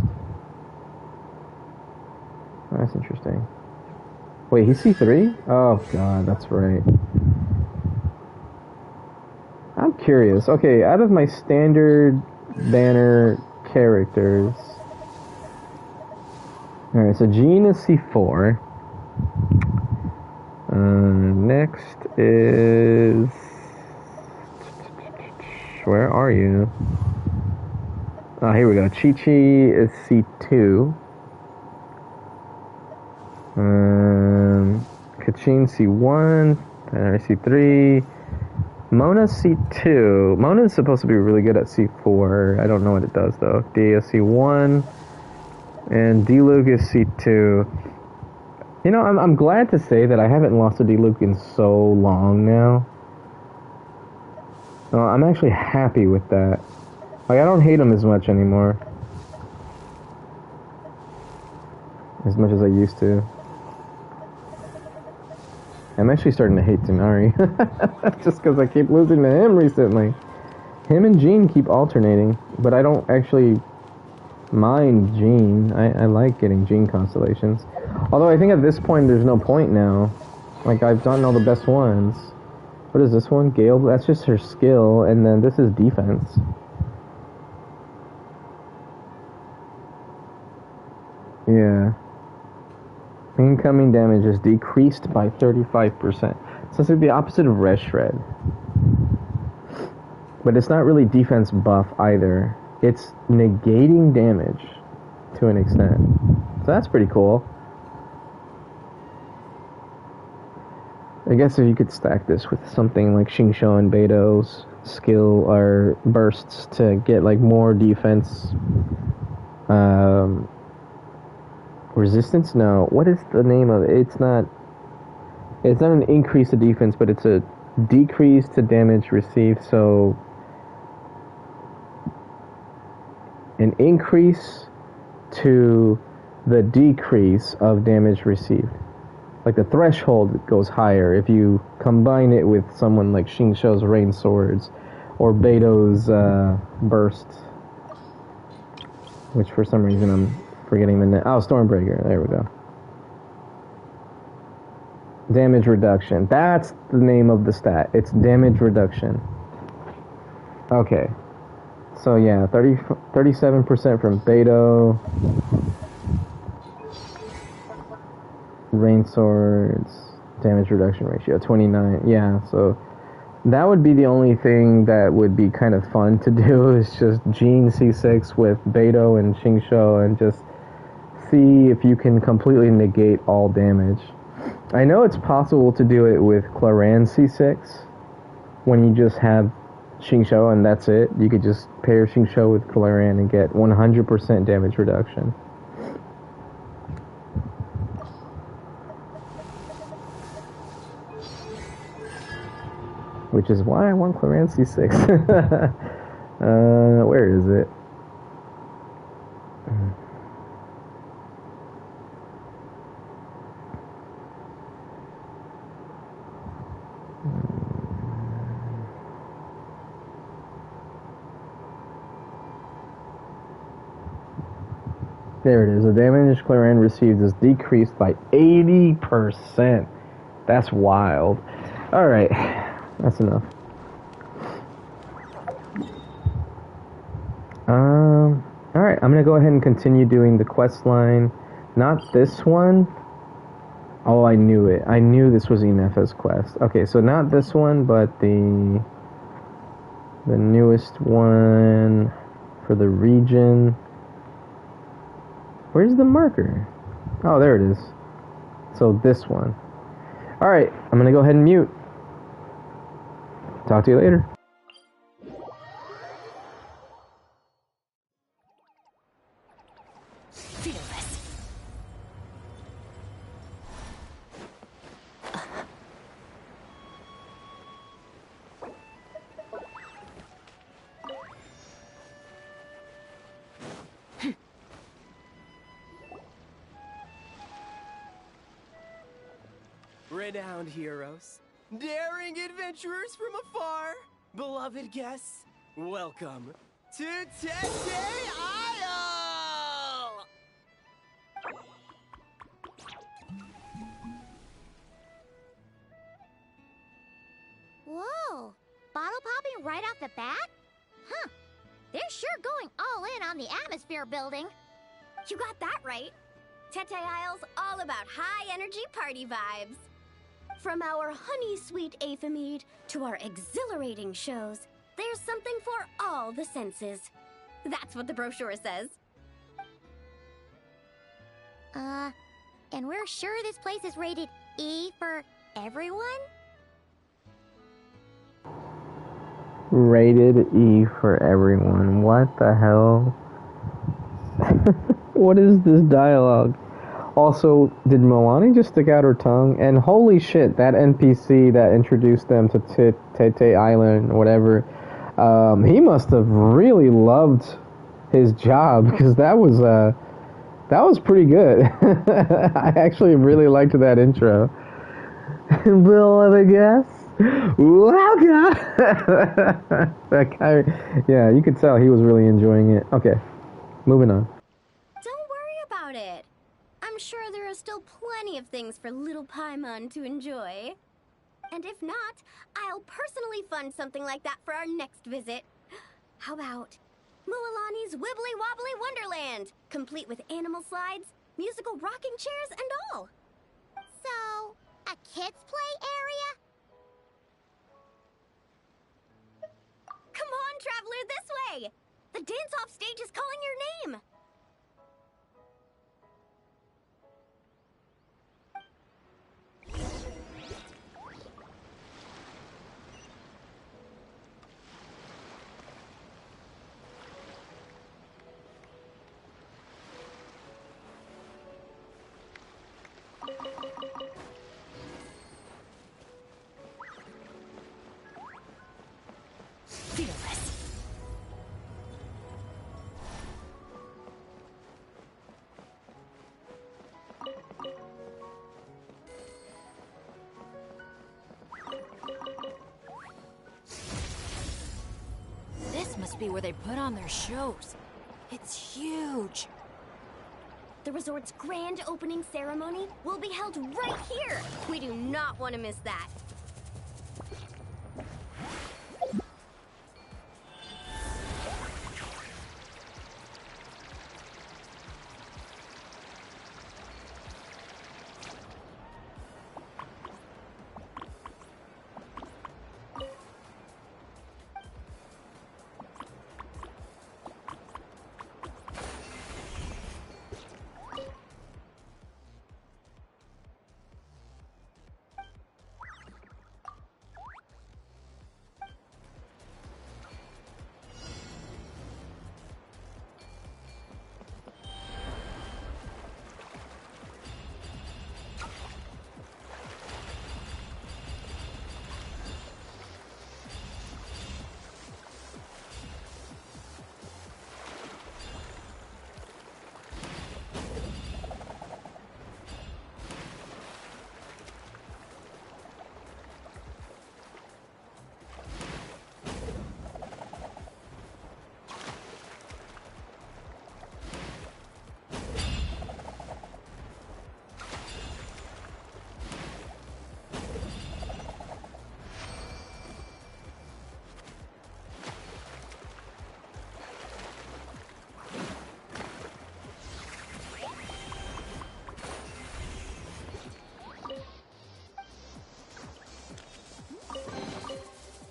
That's interesting. Wait, he's C3? Oh, God, that's right. I'm curious. Okay, out of my standard banner characters... Alright, so Jean is C4. Next is... Where are you? Oh, here we go. Chi-Chi is C2. Kachin C1. C3. Mona C2. Mona is supposed to be really good at C4. I don't know what it does, though. Dia C1. And D-Luke is C2. You know, I'm glad to say that I haven't lost a D-Luke in so long now. I'm actually happy with that. Like, I don't hate him as much anymore. As much as I used to. I'm actually starting to hate Tanari. Just because I keep losing to him recently. Him and Jean keep alternating. But I don't actually mind Jean. I like getting Jean constellations. Although I think at this point there's no point now. Like, I've done all the best ones. What is this one? Gale? That's just her skill. And then this is defense. Yeah. Incoming damage is decreased by 35%. So it's like the opposite of Red Shred. But it's not really defense buff either. It's negating damage to an extent. So that's pretty cool. I guess if you could stack this with something like Xingqiu and Beido's skill or bursts to get like more defense, resistance. No, what is the name of it? It's not an increase to defense, but it's a decrease to damage received. So an increase to the decrease of damage received. Like the threshold goes higher if you combine it with someone like Xingqiu's Rain Swords or Beido's Burst, which for some reason I'm forgetting the name. Oh, Stormbreaker. There we go. Damage reduction. That's the name of the stat. It's damage reduction. Okay. So yeah, 37% from Beido. Rain Swords, damage reduction ratio, 29. Yeah, so that would be the only thing that would be kind of fun to do is just Gene C6 with Beido and Xingqiu and just see if you can completely negate all damage. I know it's possible to do it with Claran C6 when you just have Xingqiu and that's it. You could just pair Xingqiu with Claran and get 100% damage reduction. Which is why I want Claran C6. Where is it? There it is. The damage Claran receives is decreased by 80%. That's wild. Alright. That's enough. Alright, I'm gonna go ahead and continue doing the quest line. Not this one. Oh, I knew it. I knew this was Inefe's quest. Okay, so not this one, but the newest one for the region. Where's the marker? Oh, there it is. So this one. Alright, I'm gonna go ahead and mute. Talk to you later. Feel this. Renowned heroes, daring adventurers from afar, beloved guests, welcome to Tete Isle! Whoa! Bottle popping right off the bat? Huh. They're sure going all in on the atmosphere building. You got that right. Tete Isle's all about high-energy party vibes. From our honey-sweet aphemide to our exhilarating shows, there's something for all the senses. That's what the brochure says. And we're sure this place is rated E for everyone? Rated E for everyone. What the hell? What is this dialogue? Also, did Milani just stick out her tongue? And holy shit, that NPC that introduced them to Tete Island, or whatever, he must have really loved his job, because that was pretty good. I actually really liked that intro. Beloved guests, welcome! That guy, yeah, you could tell he was really enjoying it. Okay, moving on. Don't worry about it. I'm sure there are still plenty of things for little Paimon to enjoy. And if not, I'll personally fund something like that for our next visit. How about Mualani's Wibbly Wobbly Wonderland, complete with animal slides, musical rocking chairs, and all. So, a kids' play area? Come on, traveler, this way! The dance-off stage is calling your name! be where they put on their shows. It's huge. The resort's grand opening ceremony will be held right here. We do not want to miss that.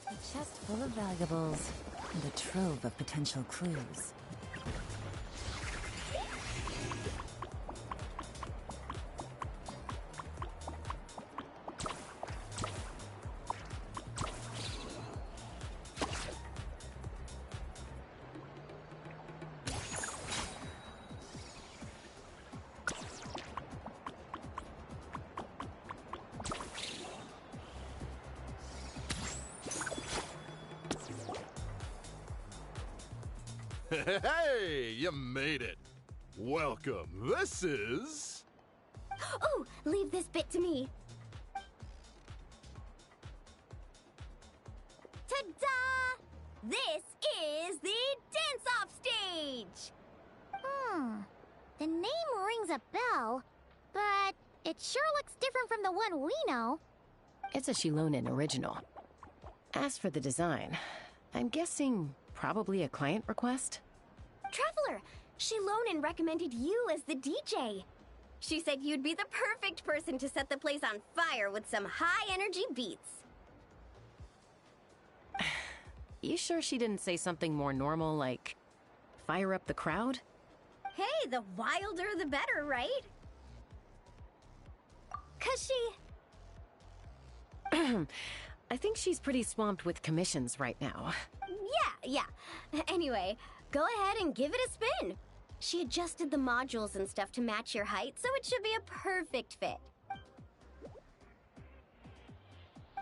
A chest full of valuables and a trove of potential clues. Hey, you made it. Welcome. This is... Oh, leave this bit to me. Ta-da! This is the dance-off stage! The name rings a bell, but it sure looks different from the one we know. It's a Shilonen original. As for the design, I'm guessing probably a client request? Traveler, Shilonen recommended you as the DJ. She said you'd be the perfect person to set the place on fire with some high-energy beats. You sure she didn't say something more normal, like fire up the crowd? Hey, the wilder the better, right? 'Cause she... I think she's pretty swamped with commissions right now. Yeah. Anyway, go ahead and give it a spin. She adjusted the modules and stuff to match your height, so it should be a perfect fit.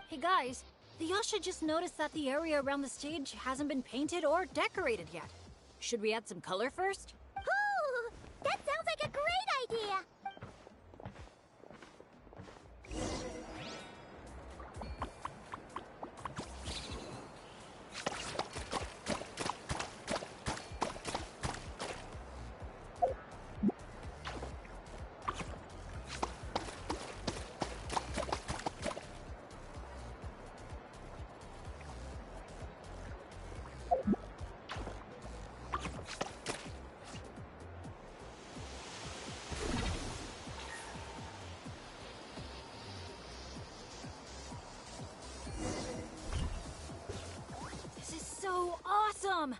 Hey guys, the Yasha just noticed that the area around the stage hasn't been painted or decorated yet. Should we add some color first? Ooh, that sounds like a great idea! This is so awesome!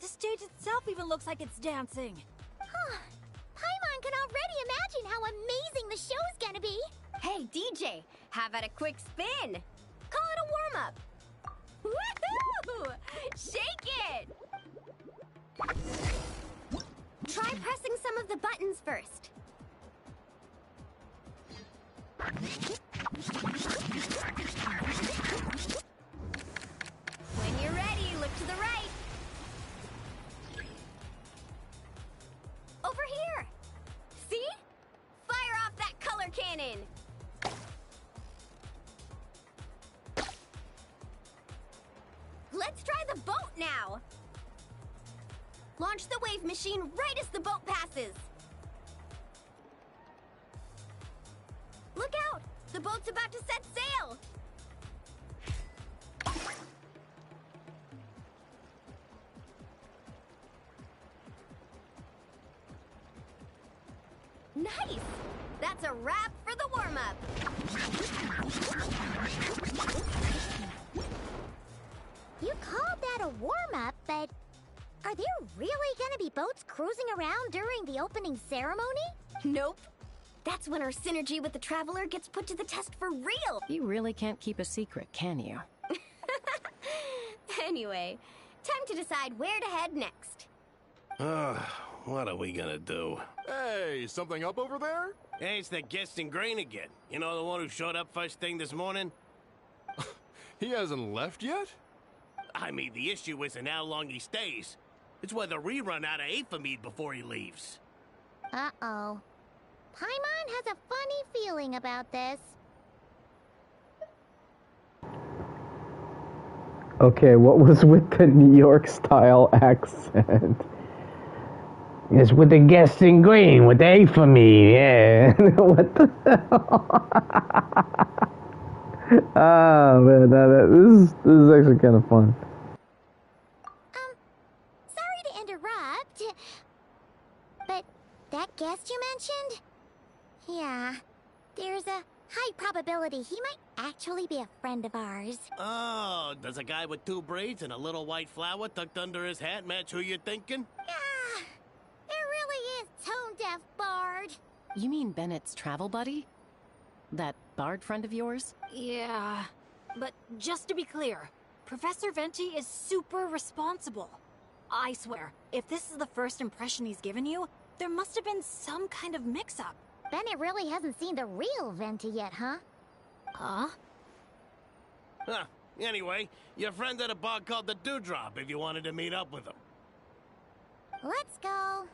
The stage itself even looks like it's dancing. Paimon can already imagine how amazing the show's gonna be! Hey, DJ, how about a quick spin? Call it a warm-up. Woohoo! Shake it! Try pressing some of the buttons first. When you're ready, look to the right. Over here. See? Fire off that color cannon. Let's try the boat now. Launch the wave machine right as the boat passes. Look out! The boat's about to set sail! Nice! That's a wrap for the warm-up. You called that a warm-up, but are there really gonna be boats cruising around during the opening ceremony? Nope. That's when our synergy with the Traveler gets put to the test for real. You really can't keep a secret, can you? Anyway, time to decide where to head next. What are we gonna do? Hey, something up over there? Hey, it's that Genshin Grain again. You know, the one who showed up first thing this morning? He hasn't left yet? I mean, the issue isn't how long he stays. It's whether we run out of Aphemide before he leaves. Uh-oh. Paimon has a funny feeling about this. Okay, what was with the New York style accent? It's with the guest in green, with A for me, yeah. What the hell? Ah, man, this is actually kind of fun. Sorry to interrupt, but that guest you mentioned? Yeah, there's a high probability he might actually be a friend of ours. Oh, does a guy with 2 braids and a little white flower tucked under his hat match who you're thinking? Ah, there really is tone-deaf Bard. You mean Bennett's travel buddy? That bard friend of yours? Yeah, but just to be clear, Professor Venti is super responsible. I swear, if this is the first impression he's given you, there must have been some kind of mix-up. Bennett really hasn't seen the real Venti yet, huh? Huh? Huh. Anyway, your friend at a bar called the Dewdrop if you wanted to meet up with him. Let's go.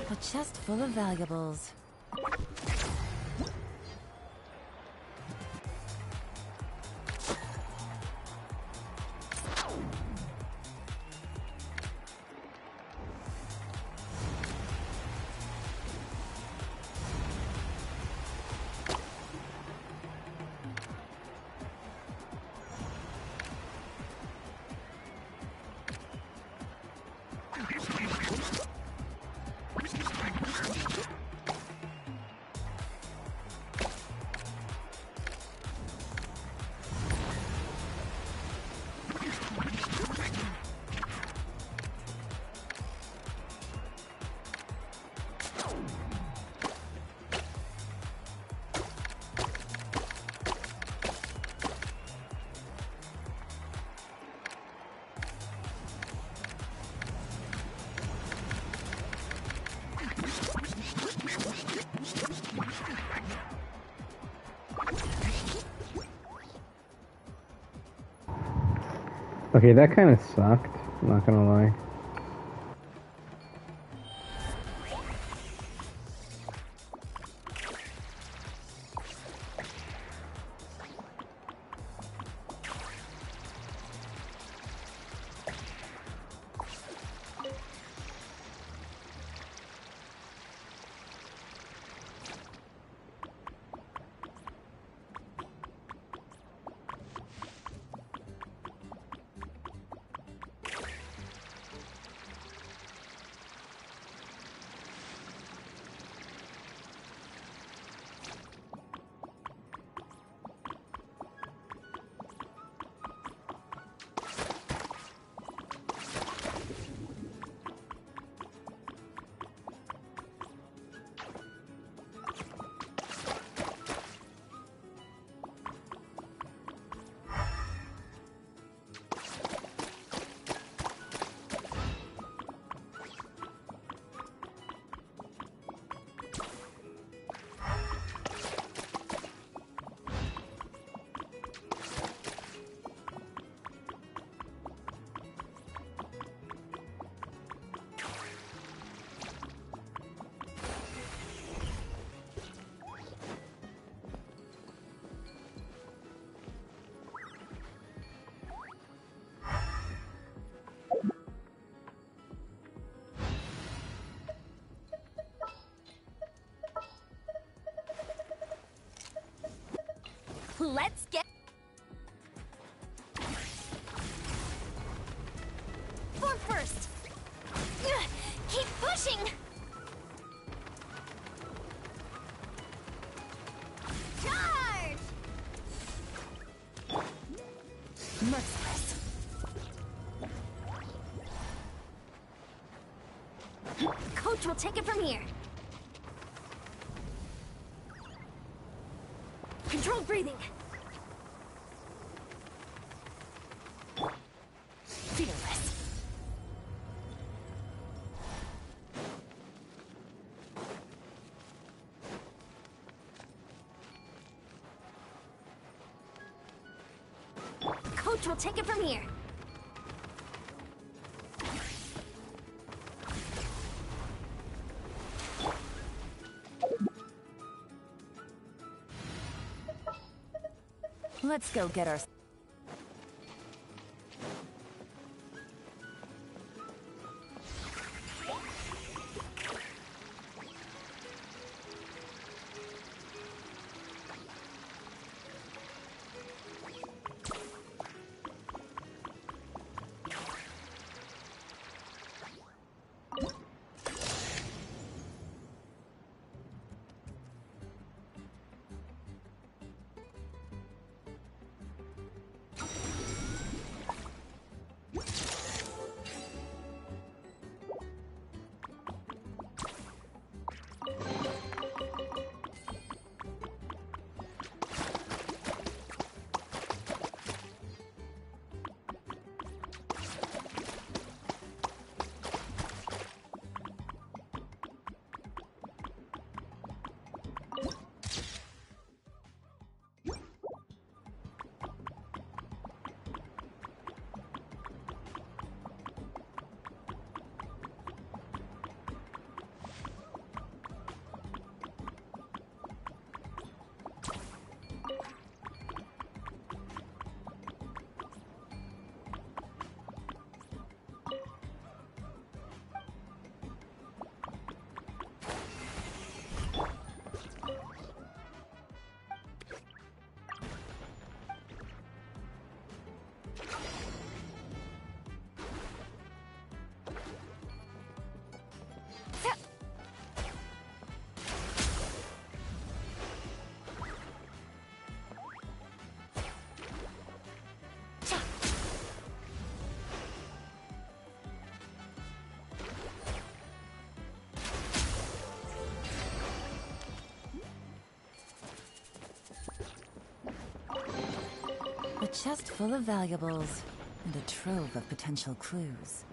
A chest full of valuables. Okay, that kind of sucked, I'm not gonna lie. Let's get... Form first! Keep pushing! Charge! Merciless. Coach will take it from here. Controlled breathing. Fearless. Coach will take it from here. Let's go get our... A chest full of valuables and a trove of potential clues.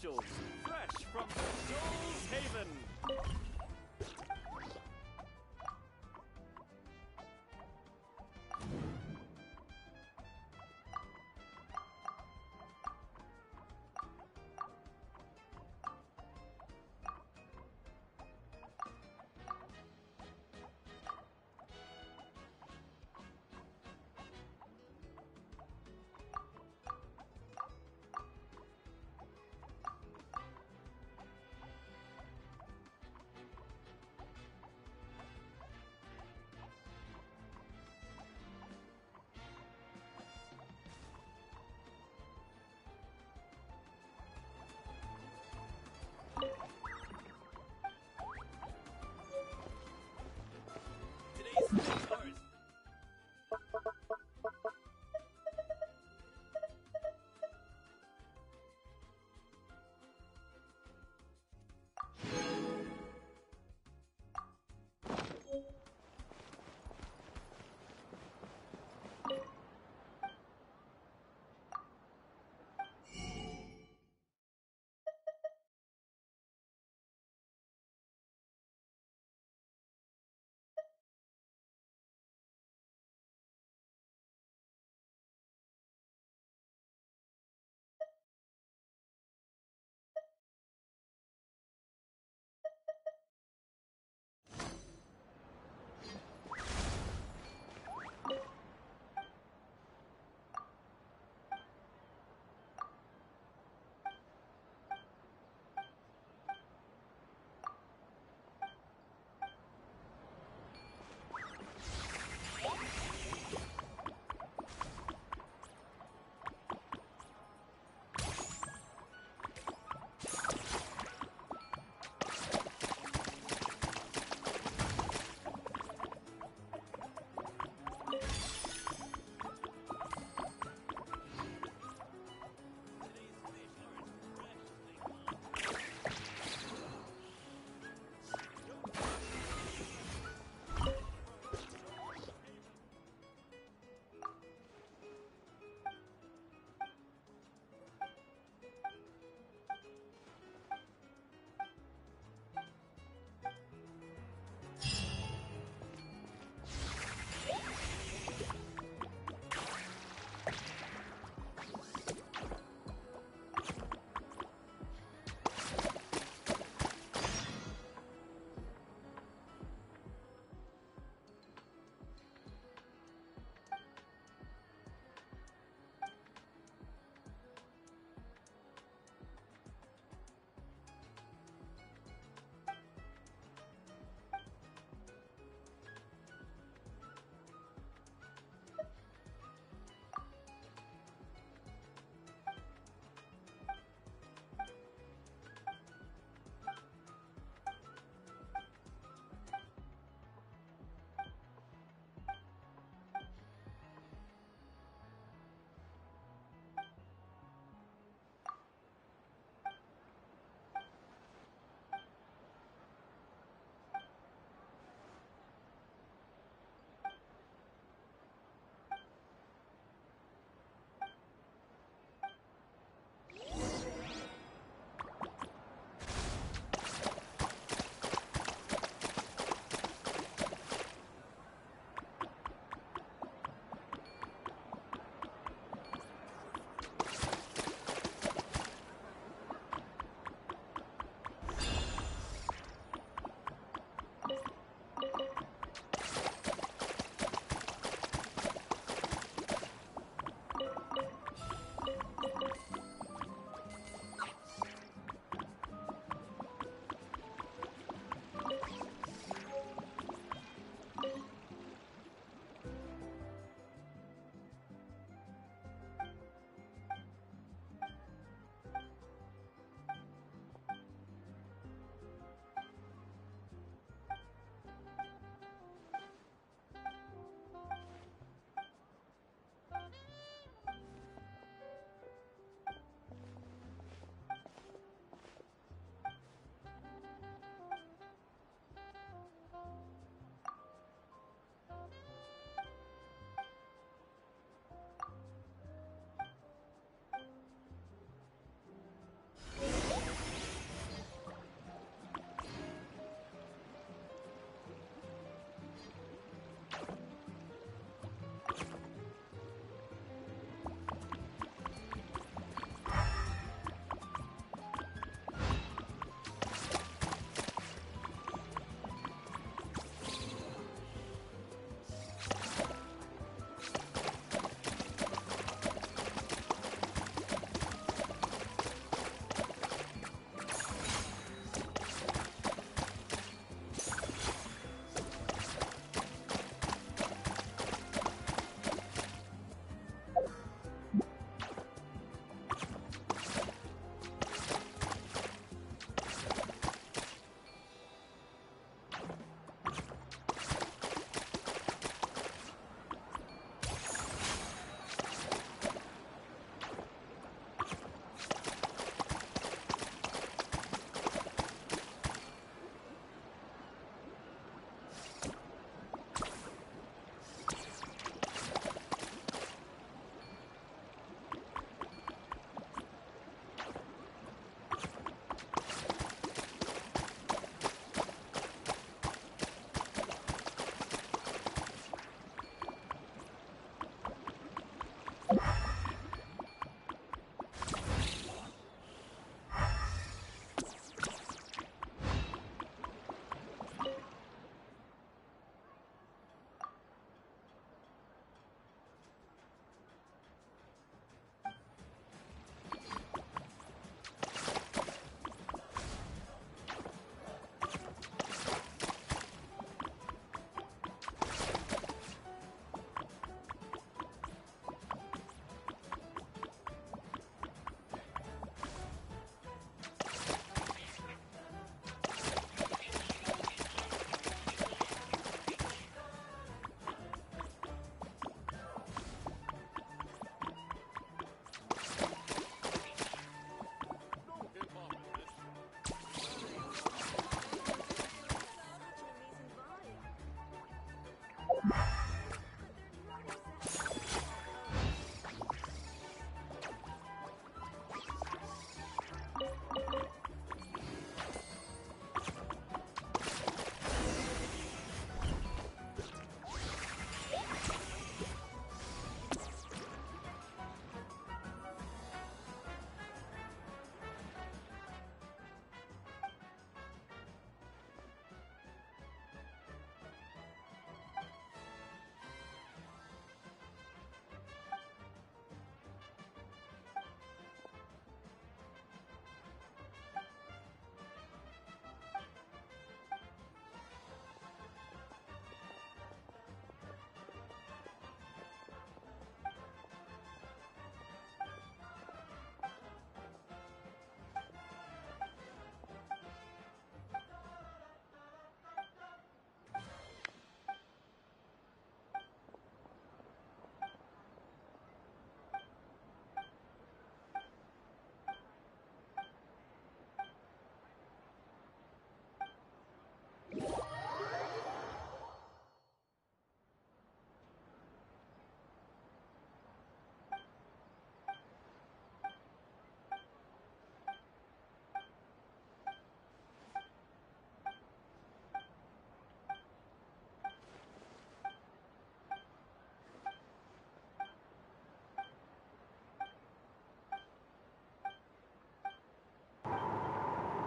specials, fresh from Soul's Haven.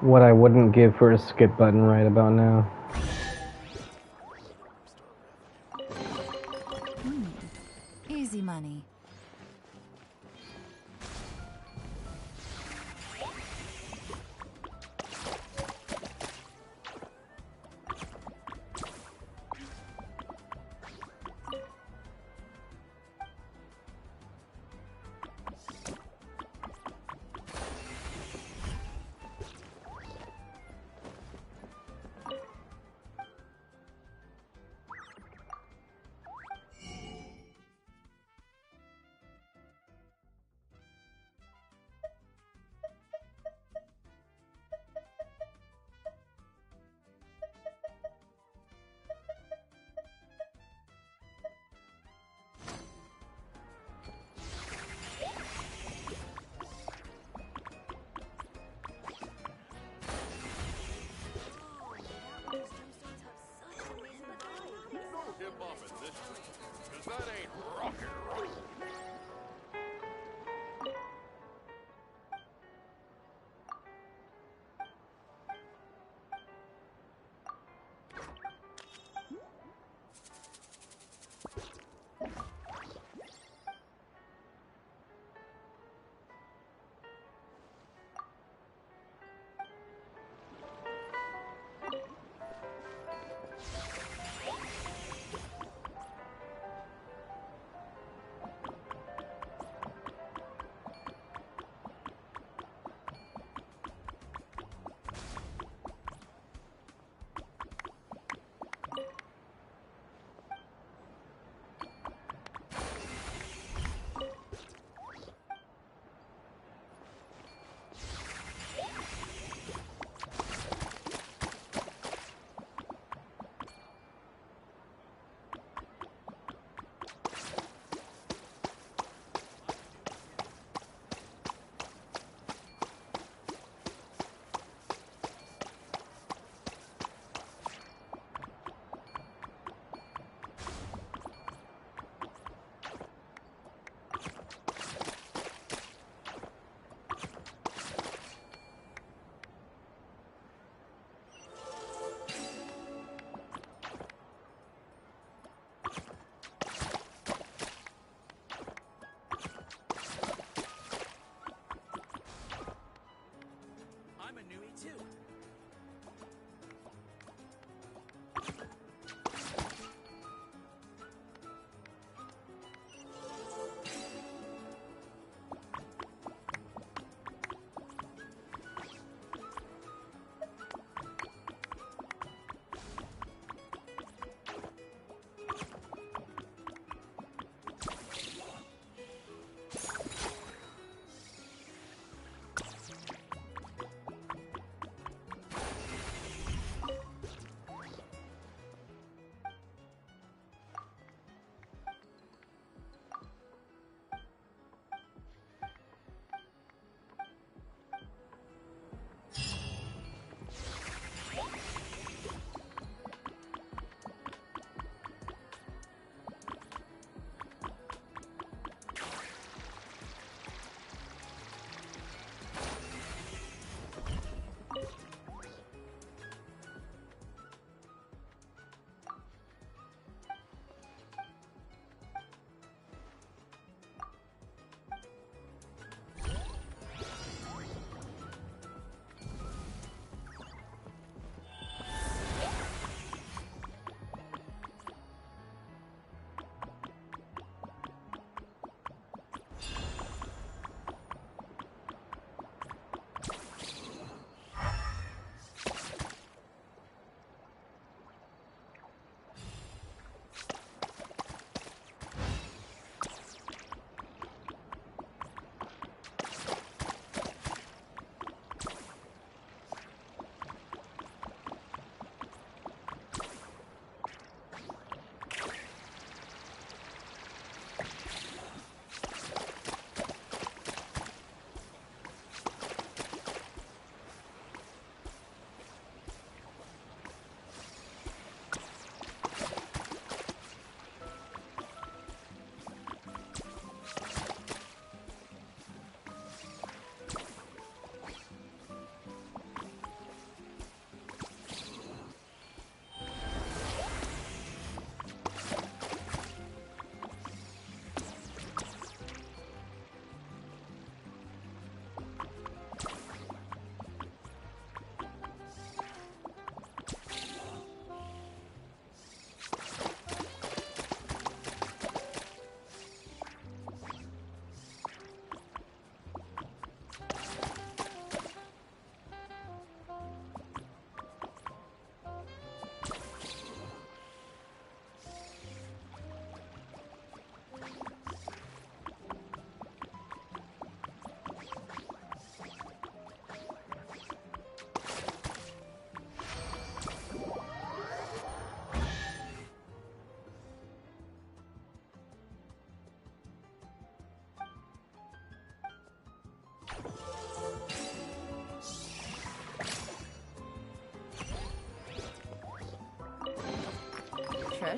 what I wouldn't give for a skip button right about now. Easy money.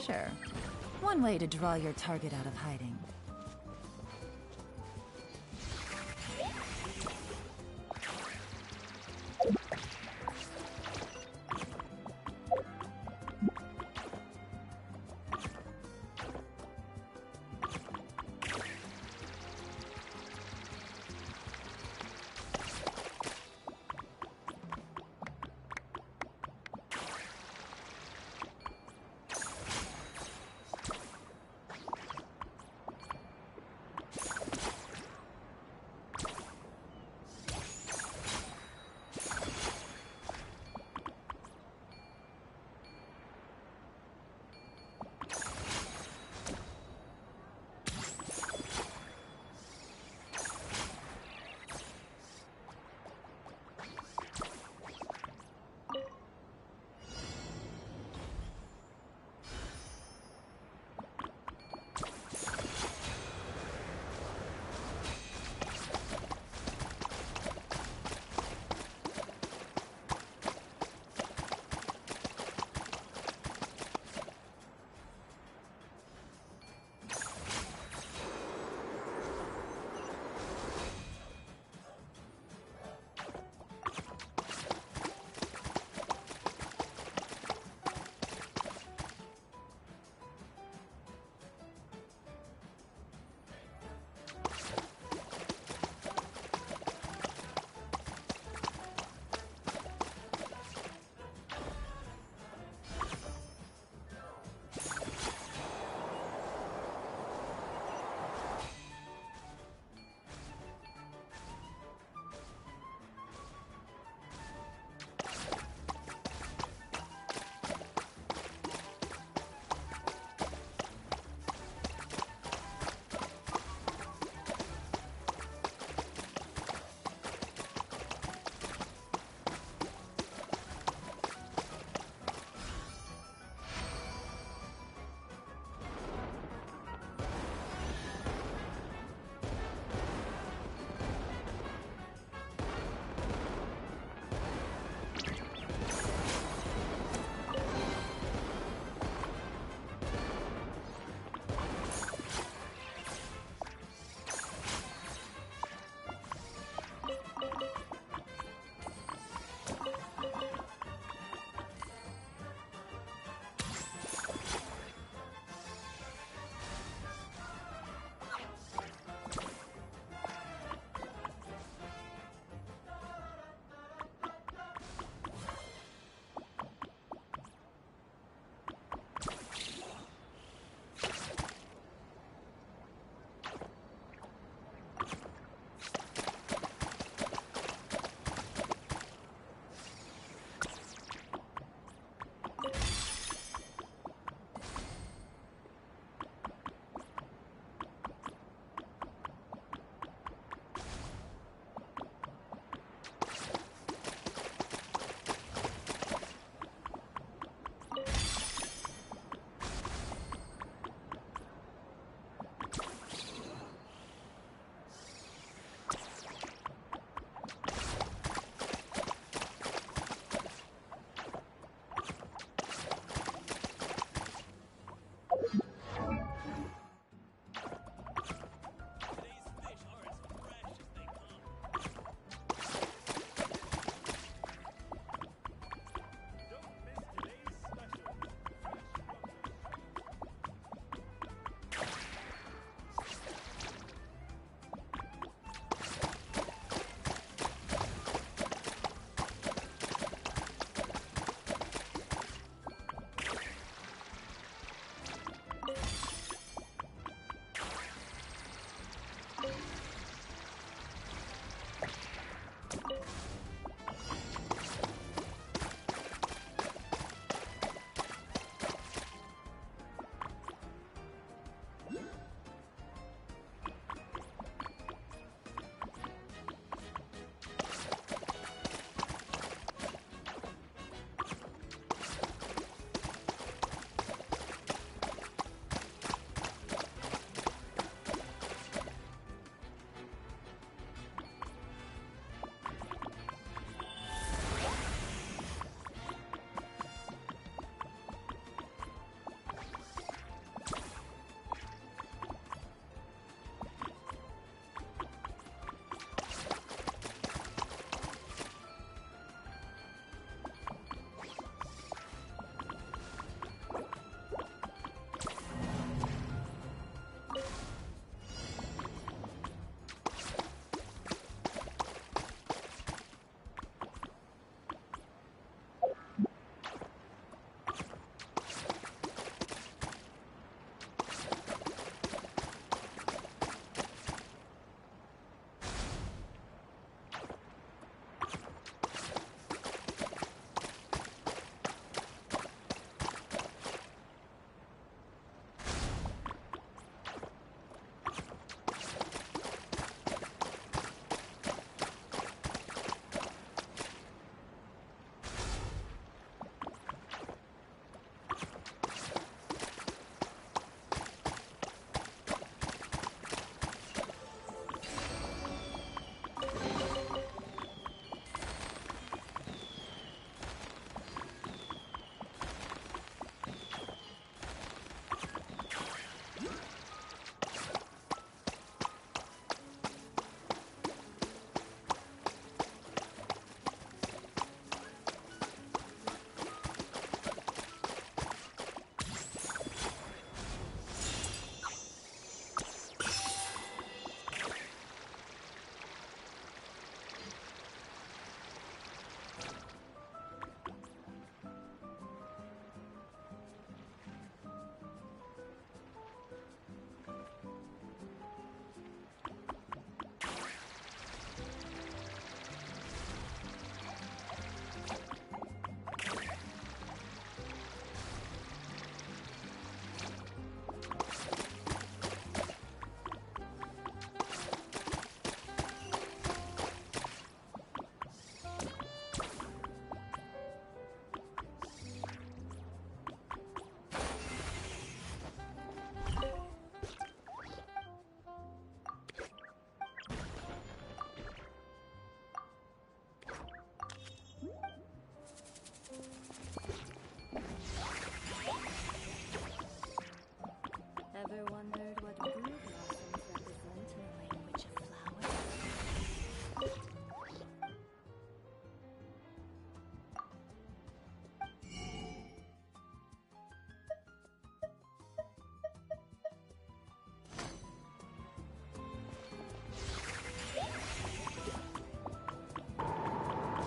pleasure. One way to draw your target out of hiding.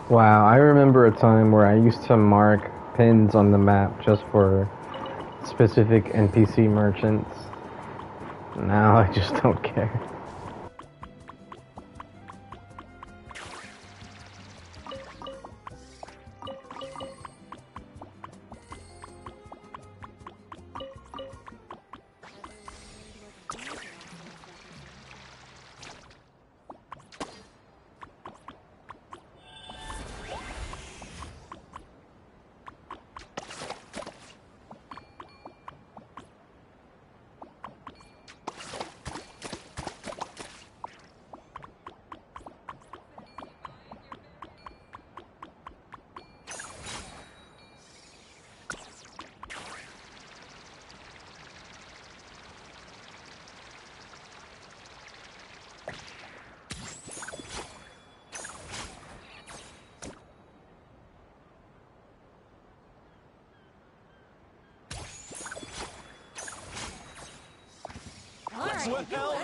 Wow, I remember a time where I used to mark pins on the map just for specific NPC merchants. Now I just don't care.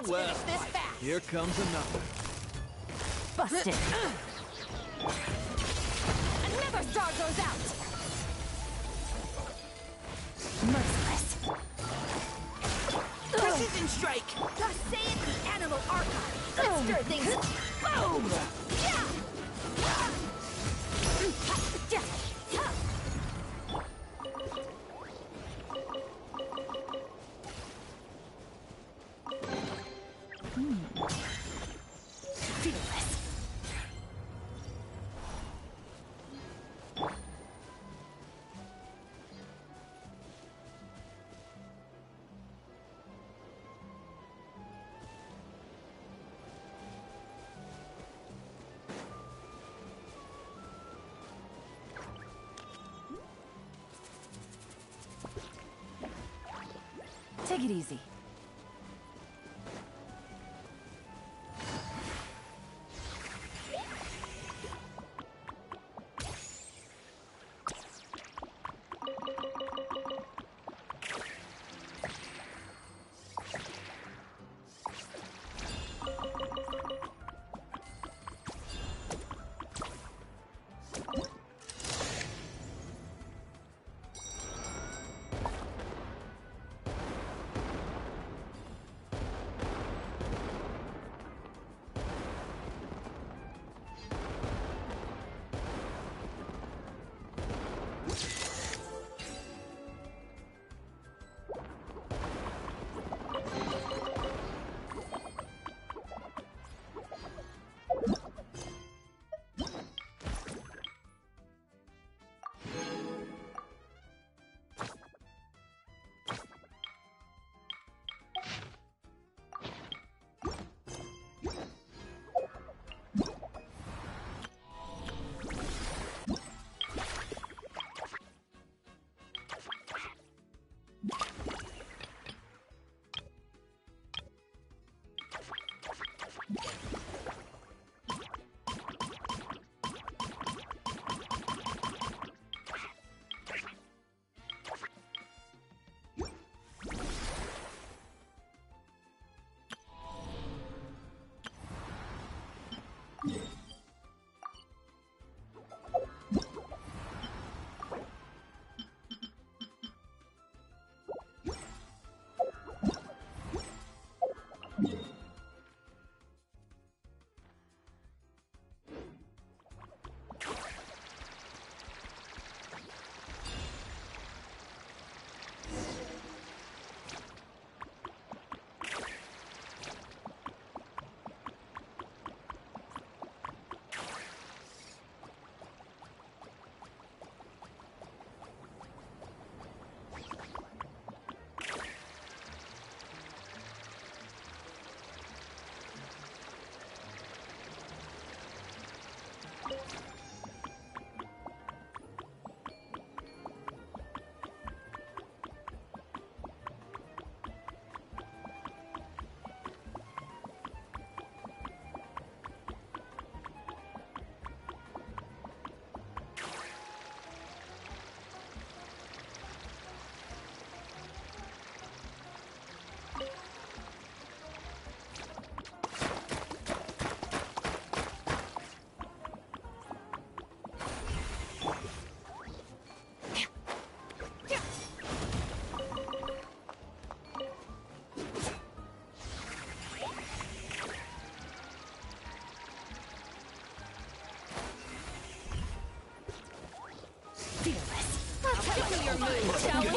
Well, here comes another. Busted. Another star goes out. Merciless. Precision strike. Thus saith the animal archive. Let's stir things up. Boom. Yeah. Take it easy. Shall we?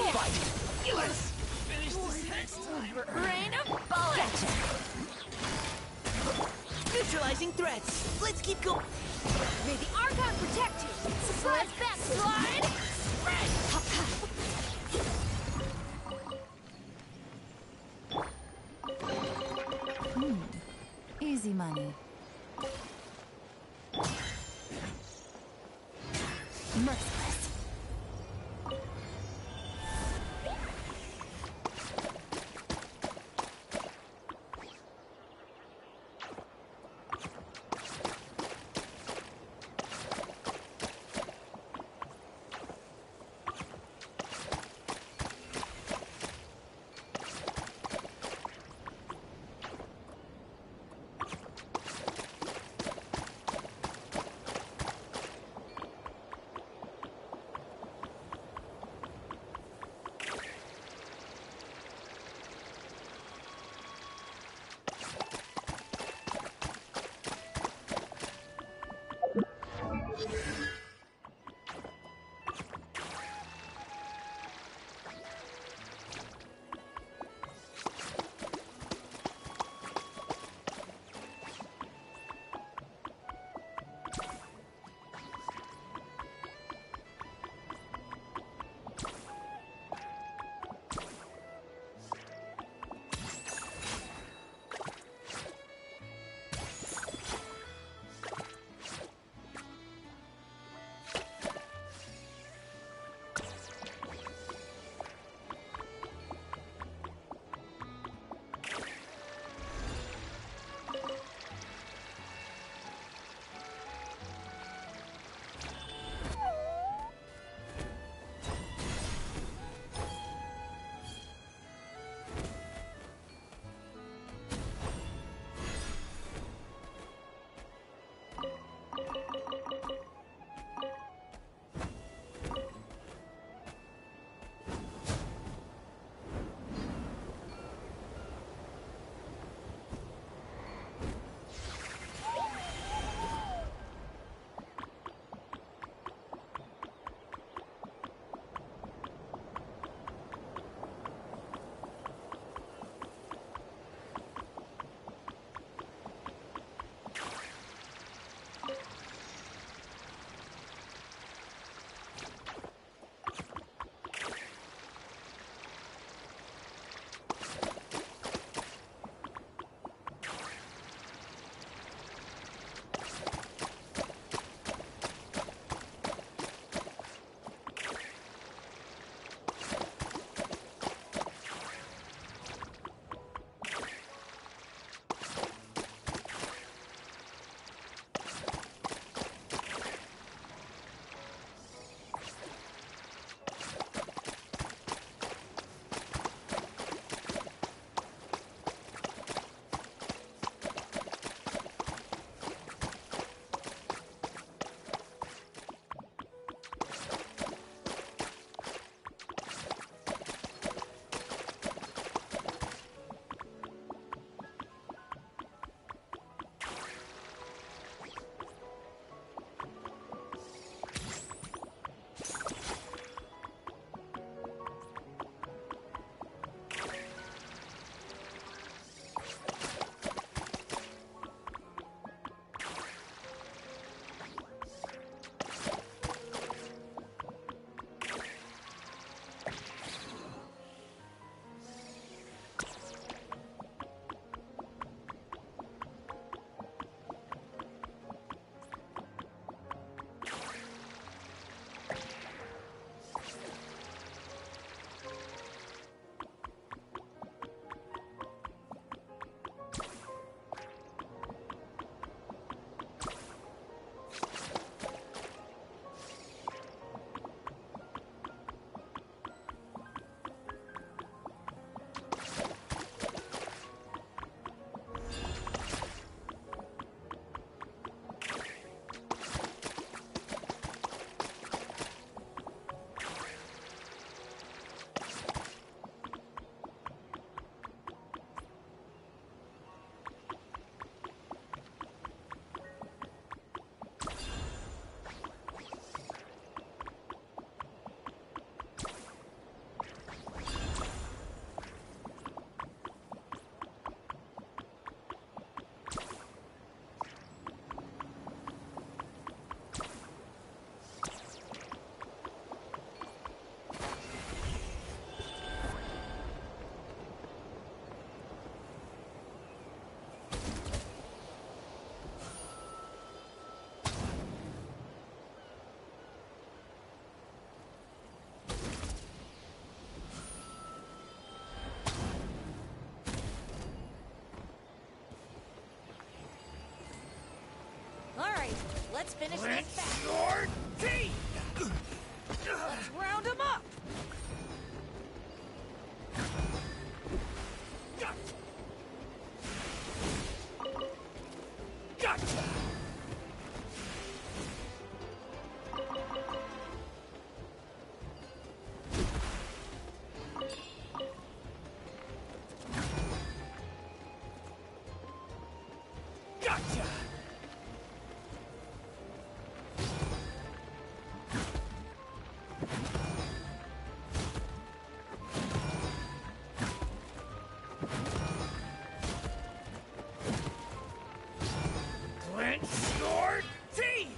Let's finish this next time. Rain of bullets! Neutralizing threats. Let's keep going. May the Archon protect you! Surprise back, slide! Easy money. Merciless. let's finish Clench this back. your teeth! Let's round them up! Gotcha! Gotcha! Clench your teeth!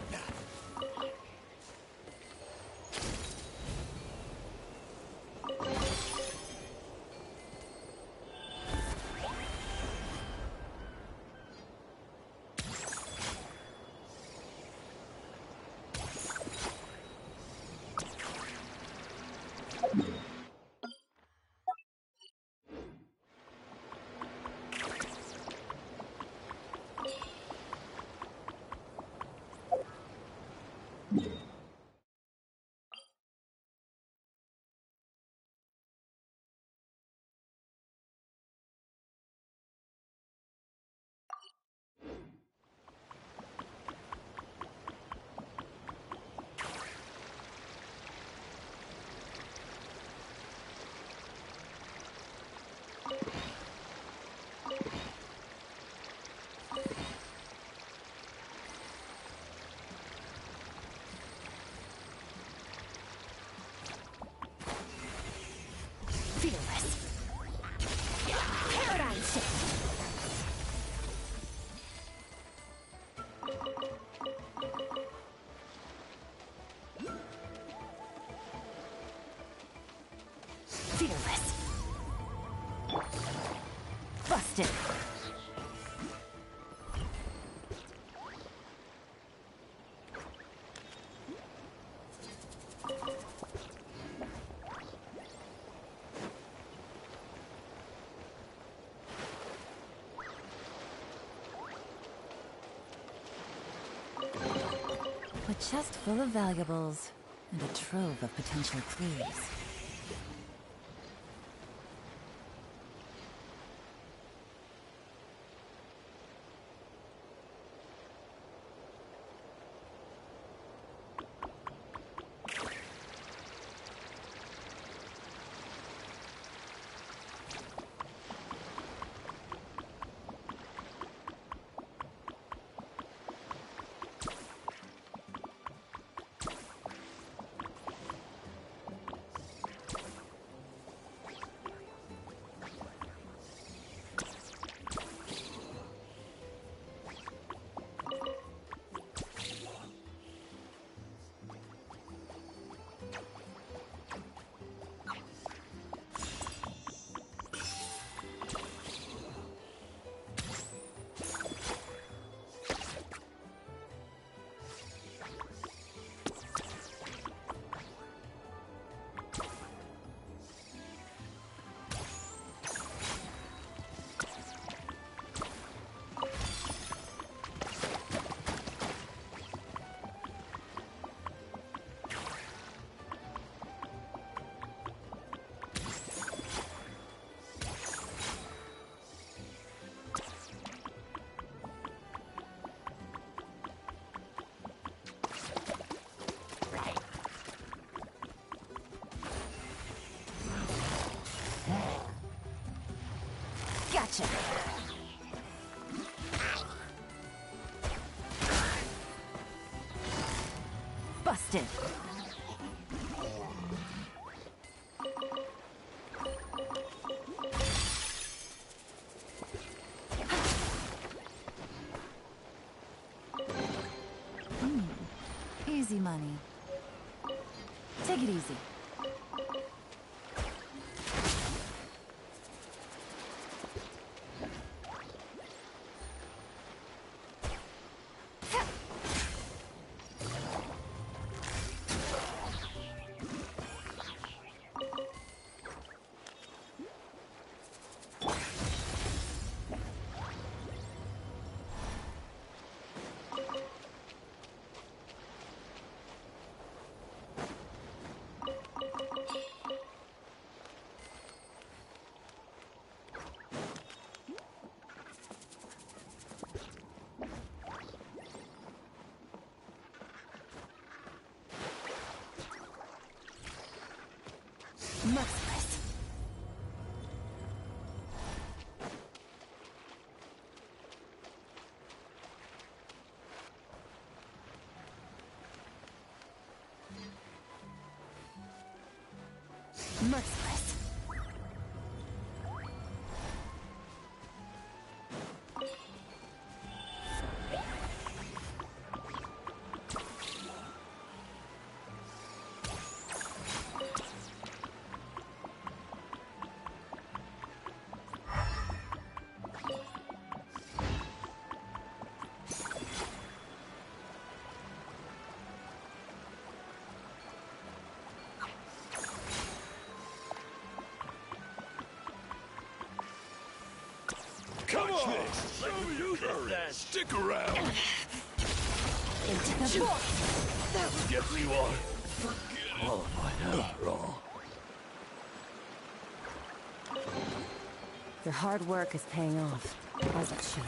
Fearless. Paradigm shift. Fearless. Busted. A chest full of valuables and a trove of potential clues. Gotcha. Busted. Easy money. Take it easy. merciless. Come on! Show me you courage! Stick around! Into the void. Yes, you are. Qualified after all. Your hard work is paying off, as it should.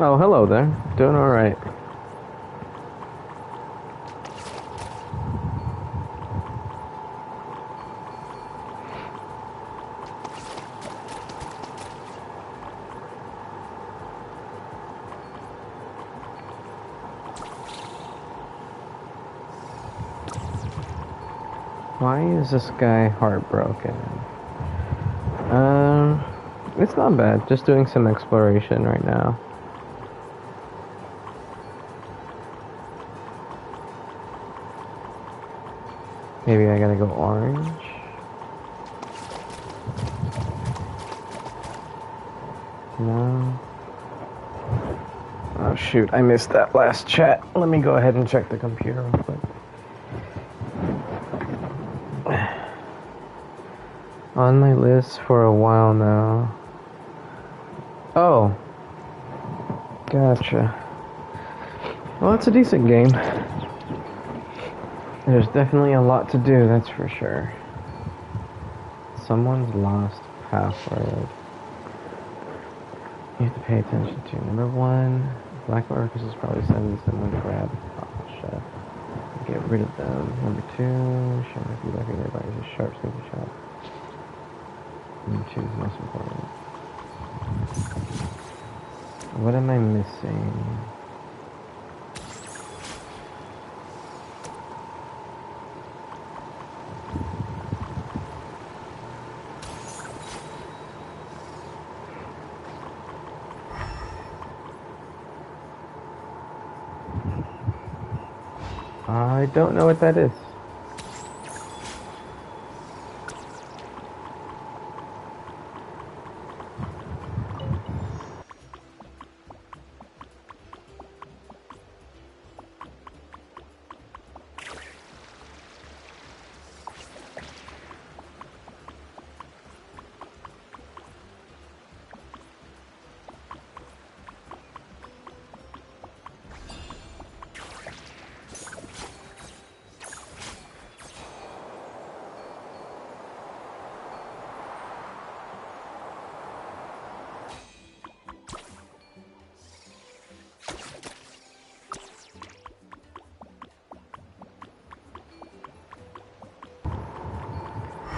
Oh, hello there. Doing alright. Why is this guy heartbroken? It's not bad. Just doing some exploration right now. Maybe I gotta go orange? No. Oh shoot, I missed that last chat. Let me go ahead and check the computer real quick. On my list for a while now. Oh. Gotcha. Well, it's a decent game. There's definitely a lot to do, that's for sure. someone's lost password. You have to pay attention to. Number 1, Black Orcus is probably sending someone to grab chef. Get rid of them. Number 2, sure, if you recognize everybody is a sharp sneaky shot. Number 2 is most important. What am I missing? I don't know what that is.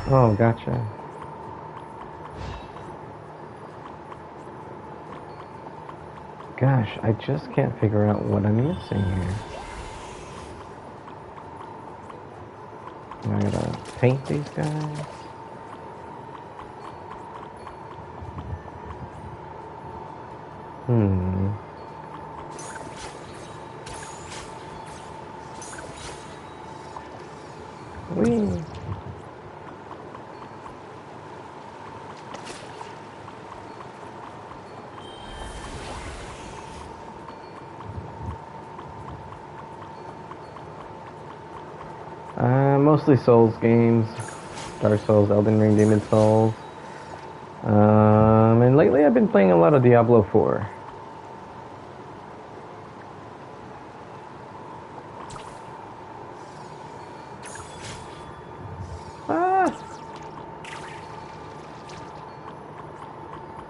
Oh, gotcha. Gosh, I just can't figure out what I'm missing here. I gotta paint these guys. Whee! Mostly Souls games. Dark Souls, Elden Ring, Demon Souls. And lately I've been playing a lot of Diablo 4.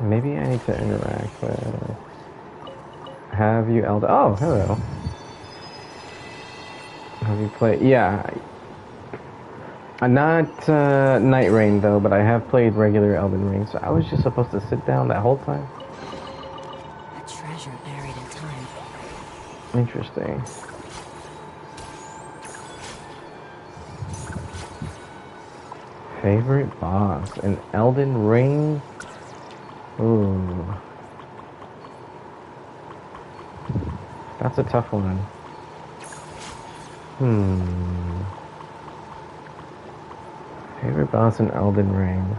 Maybe I need to interact with... Have you Elden... Oh, hello. Have you played... Yeah. Not Night Rain though, but I have played regular Elden Ring, so I was just supposed to sit down that whole time? A treasure buried in time. Interesting. Favorite boss in Elden Ring? Ooh. That's a tough one. Favorite boss in Elden Ring?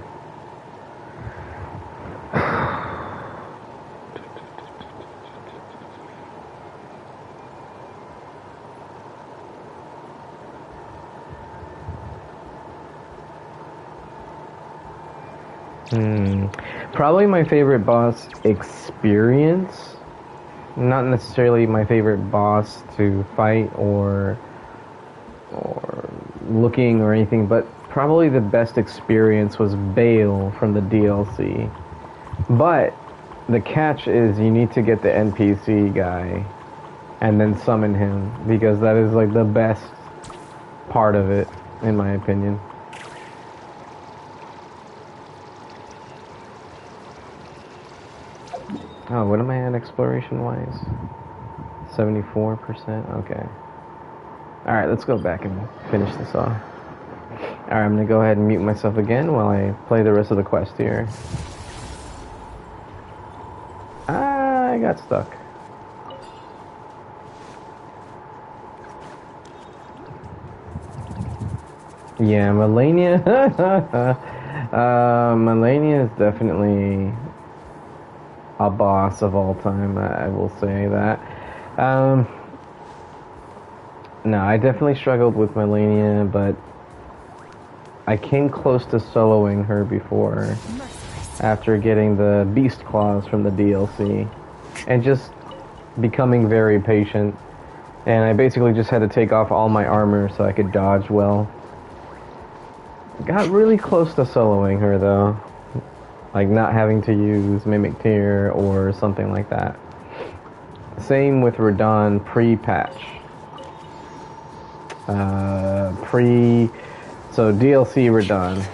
Probably my favorite boss experience. Not necessarily my favorite boss to fight or looking or anything, but probably the best experience was Bale from the DLC. But the catch is you need to get the NPC guy and then summon him, because that is like the best part of it, in my opinion. Oh, what am I at exploration-wise? 74%? Okay. Alright, let's go back and finish this off. Alright, I'm gonna go ahead and mute myself again while I play the rest of the quest here. I got stuck. Yeah, Melania. Melania is definitely a boss of all time, I will say that. No, I definitely struggled with Melania, but I came close to soloing her before, after getting the Beast Claws from the DLC, and just becoming very patient. And I basically just had to take off all my armor so I could dodge well. Got really close to soloing her though. Like not having to use Mimic Tear or something like that. Same with Radon pre-patch. So DLC Radon.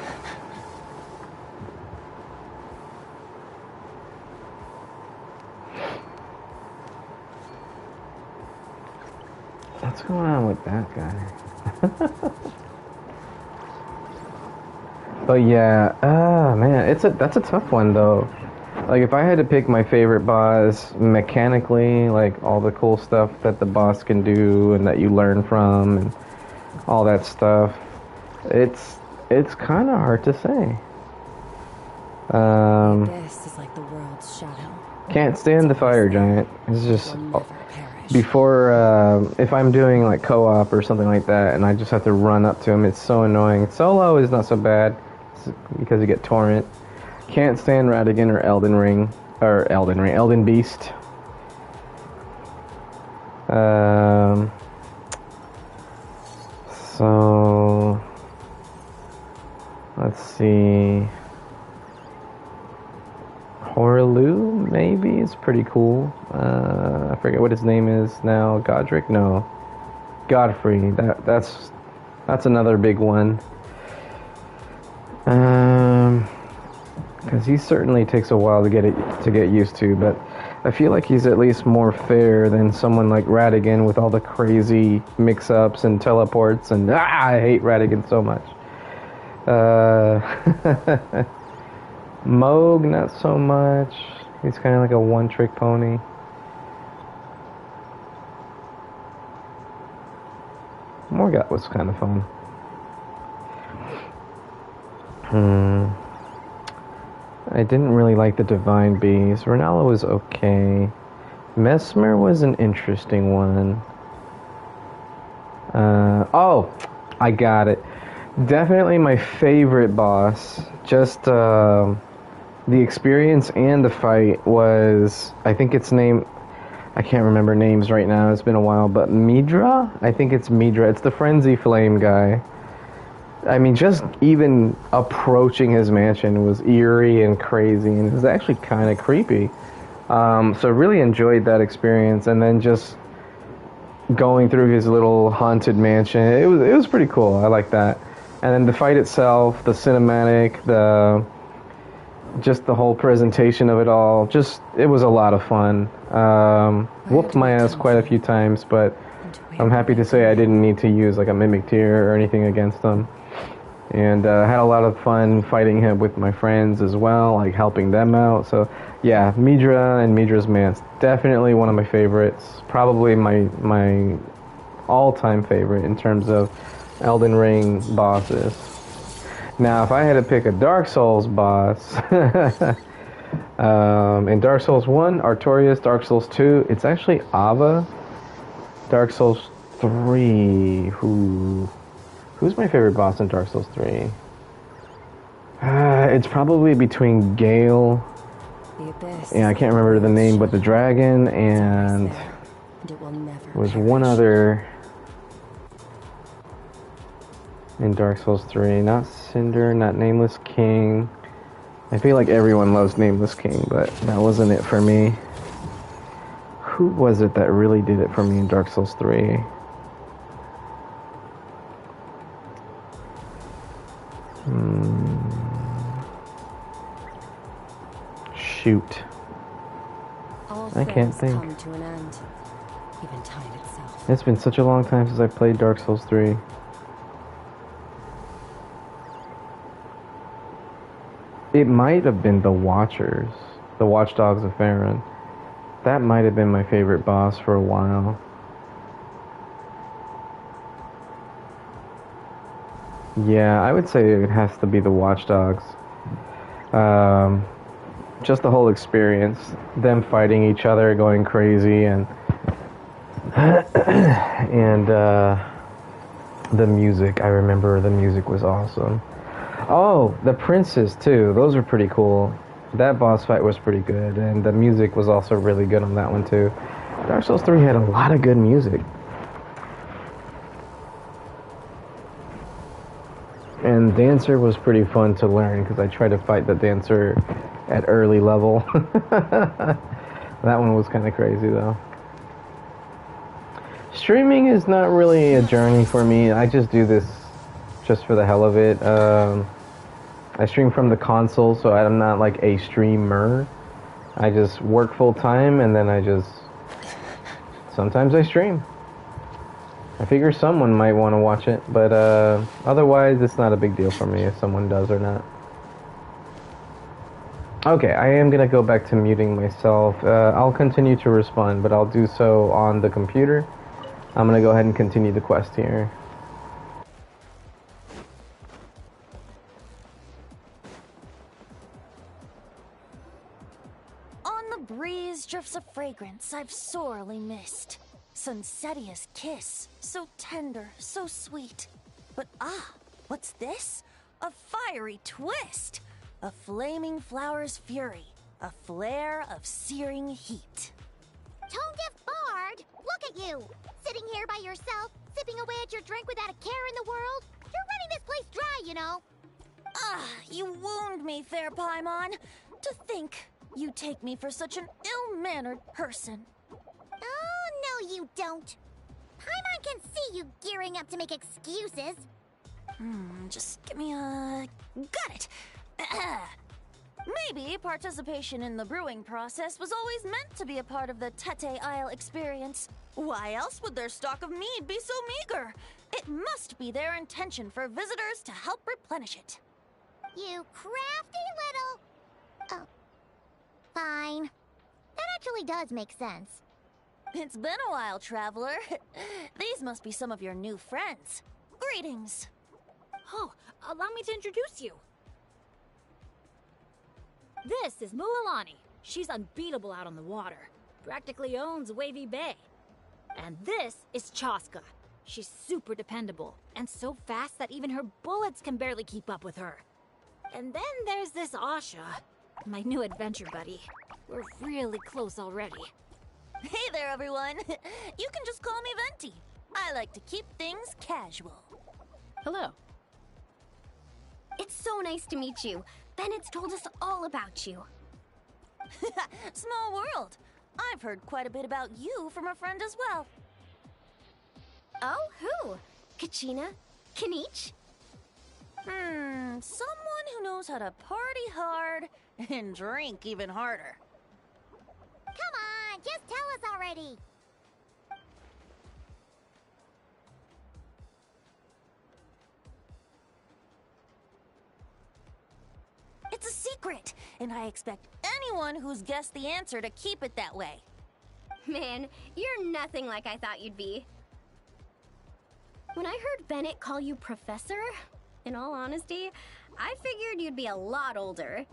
What's going on with that guy? But yeah, man, that's a tough one though. Like if I had to pick my favorite boss mechanically, like all the cool stuff that the boss can do and that you learn from and all that stuff, it's kind of hard to say. This is like the world's shadow. Can't stand the fire giant. It's just before if I'm doing like co-op or something like that, and I just have to run up to him. It's so annoying. Solo is not so bad because you get torrent. Can't stand Radigan or Elden Beast. So let's see. Horaloo maybe is pretty cool. I forget what his name is now. Godric? No, Godfrey. That's another big one. Because he certainly takes a while to get used to, but I feel like he's at least more fair than someone like Radigan with all the crazy mix-ups and teleports, and I hate Radigan so much. Moog, not so much. He's kind of like a one-trick pony. Morgot was kind of fun. I didn't really like the Divine Beast. Renala was okay. Mesmer was an interesting one. Oh, I got it. Definitely my favorite boss. Just the experience and the fight was, I think its name, I can't remember names right now. It's been a while, but Midra? I think it's Midra. It's the Frenzy Flame guy. I mean, just even approaching his mansion was eerie and crazy, and it was actually kind of creepy. So really enjoyed that experience, and then just going through his little haunted mansion. It was pretty cool. I like that. And then the fight itself, the cinematic, just the whole presentation of it all. It was a lot of fun. Whooped my ass quite a few times, but I'm happy to say I didn't need to use like a Mimic Tear or anything against him. And had a lot of fun fighting him with my friends as well, like helping them out. So yeah, Midra and Midra's Manse, definitely one of my favorites. Probably my all-time favorite in terms of Elden Ring bosses. Now, if I had to pick a Dark Souls boss, in Dark Souls 1, Artorias, Dark Souls 2, it's actually Ava. Dark Souls 3, who's my favorite boss in Dark Souls 3? It's probably between Gale, yeah, I can't remember the name, but the dragon, and was one other in Dark Souls 3. Not Cinder, not Nameless King. I feel like everyone loves Nameless King, but that wasn't it for me. Who was it that really did it for me in Dark Souls 3? Shoot. I can't think. Come to an end, even time itself. It's been such a long time since I played Dark Souls 3. It might have been the Watchers, the Watchdogs of Farron. That might have been my favorite boss for a while. Yeah, I would say it has to be the Watchdogs. Just the whole experience, them fighting each other, going crazy, and and the music. I remember the music was awesome. Oh, the princes too. Those were pretty cool. That boss fight was pretty good, and the music was also really good on that one too. Dark Souls 3 had a lot of good music. And Dancer was pretty fun to learn because I tried to fight the Dancer at early level. That one was kind of crazy though. Streaming is not really a journey for me. I just do this just for the hell of it. I stream from the console, so I'm not like a streamer. I just work full time and then sometimes I stream. I figure someone might want to watch it, but otherwise it's not a big deal for me if someone does or not. Okay, I am gonna go back to muting myself. I'll continue to respond, but I'll do so on the computer. I'm gonna go ahead and continue the quest here. On the breeze drifts a fragrance I've sorely missed. Sunsetia's kiss, so tender, so sweet. But what's this? A fiery twist! A flaming flower's fury, a flare of searing heat. Tone-deaf bard, look at you! Sitting here by yourself, sipping away at your drink without a care in the world. You're running this place dry, you know. You wound me, fair Paimon. To think you take me for such an ill-mannered person. Oh, no you don't. Paimon can see you gearing up to make excuses. Just give me a... Got it! Maybe participation in the brewing process was always meant to be a part of the Tete Isle experience. Why else would their stock of mead be so meager? It must be their intention for visitors to help replenish it. You crafty little... Oh. Fine. That actually does make sense. It's been a while, traveler. These must be some of your new friends. Greetings. Oh, allow me to introduce you. This is Mualani. She's unbeatable out on the water. Practically owns Wavy Bay. And this is Chaska. She's super dependable, and so fast that even her bullets can barely keep up with her. And then there's this Asha, my new adventure buddy. We're really close already. Hey there, everyone. You can just call me Venti. I like to keep things casual. Hello. It's so nice to meet you. Bennett's told us all about you. Small world. I've heard quite a bit about you from a friend as well. Oh, who? Kachina? Kanich? Someone who knows how to party hard and drink even harder. Come on, just tell us already. It's a secret, and I expect anyone who's guessed the answer to keep it that way. Man, you're nothing like I thought you'd be. When I heard Bennett call you Professor, in all honesty, I figured you'd be a lot older.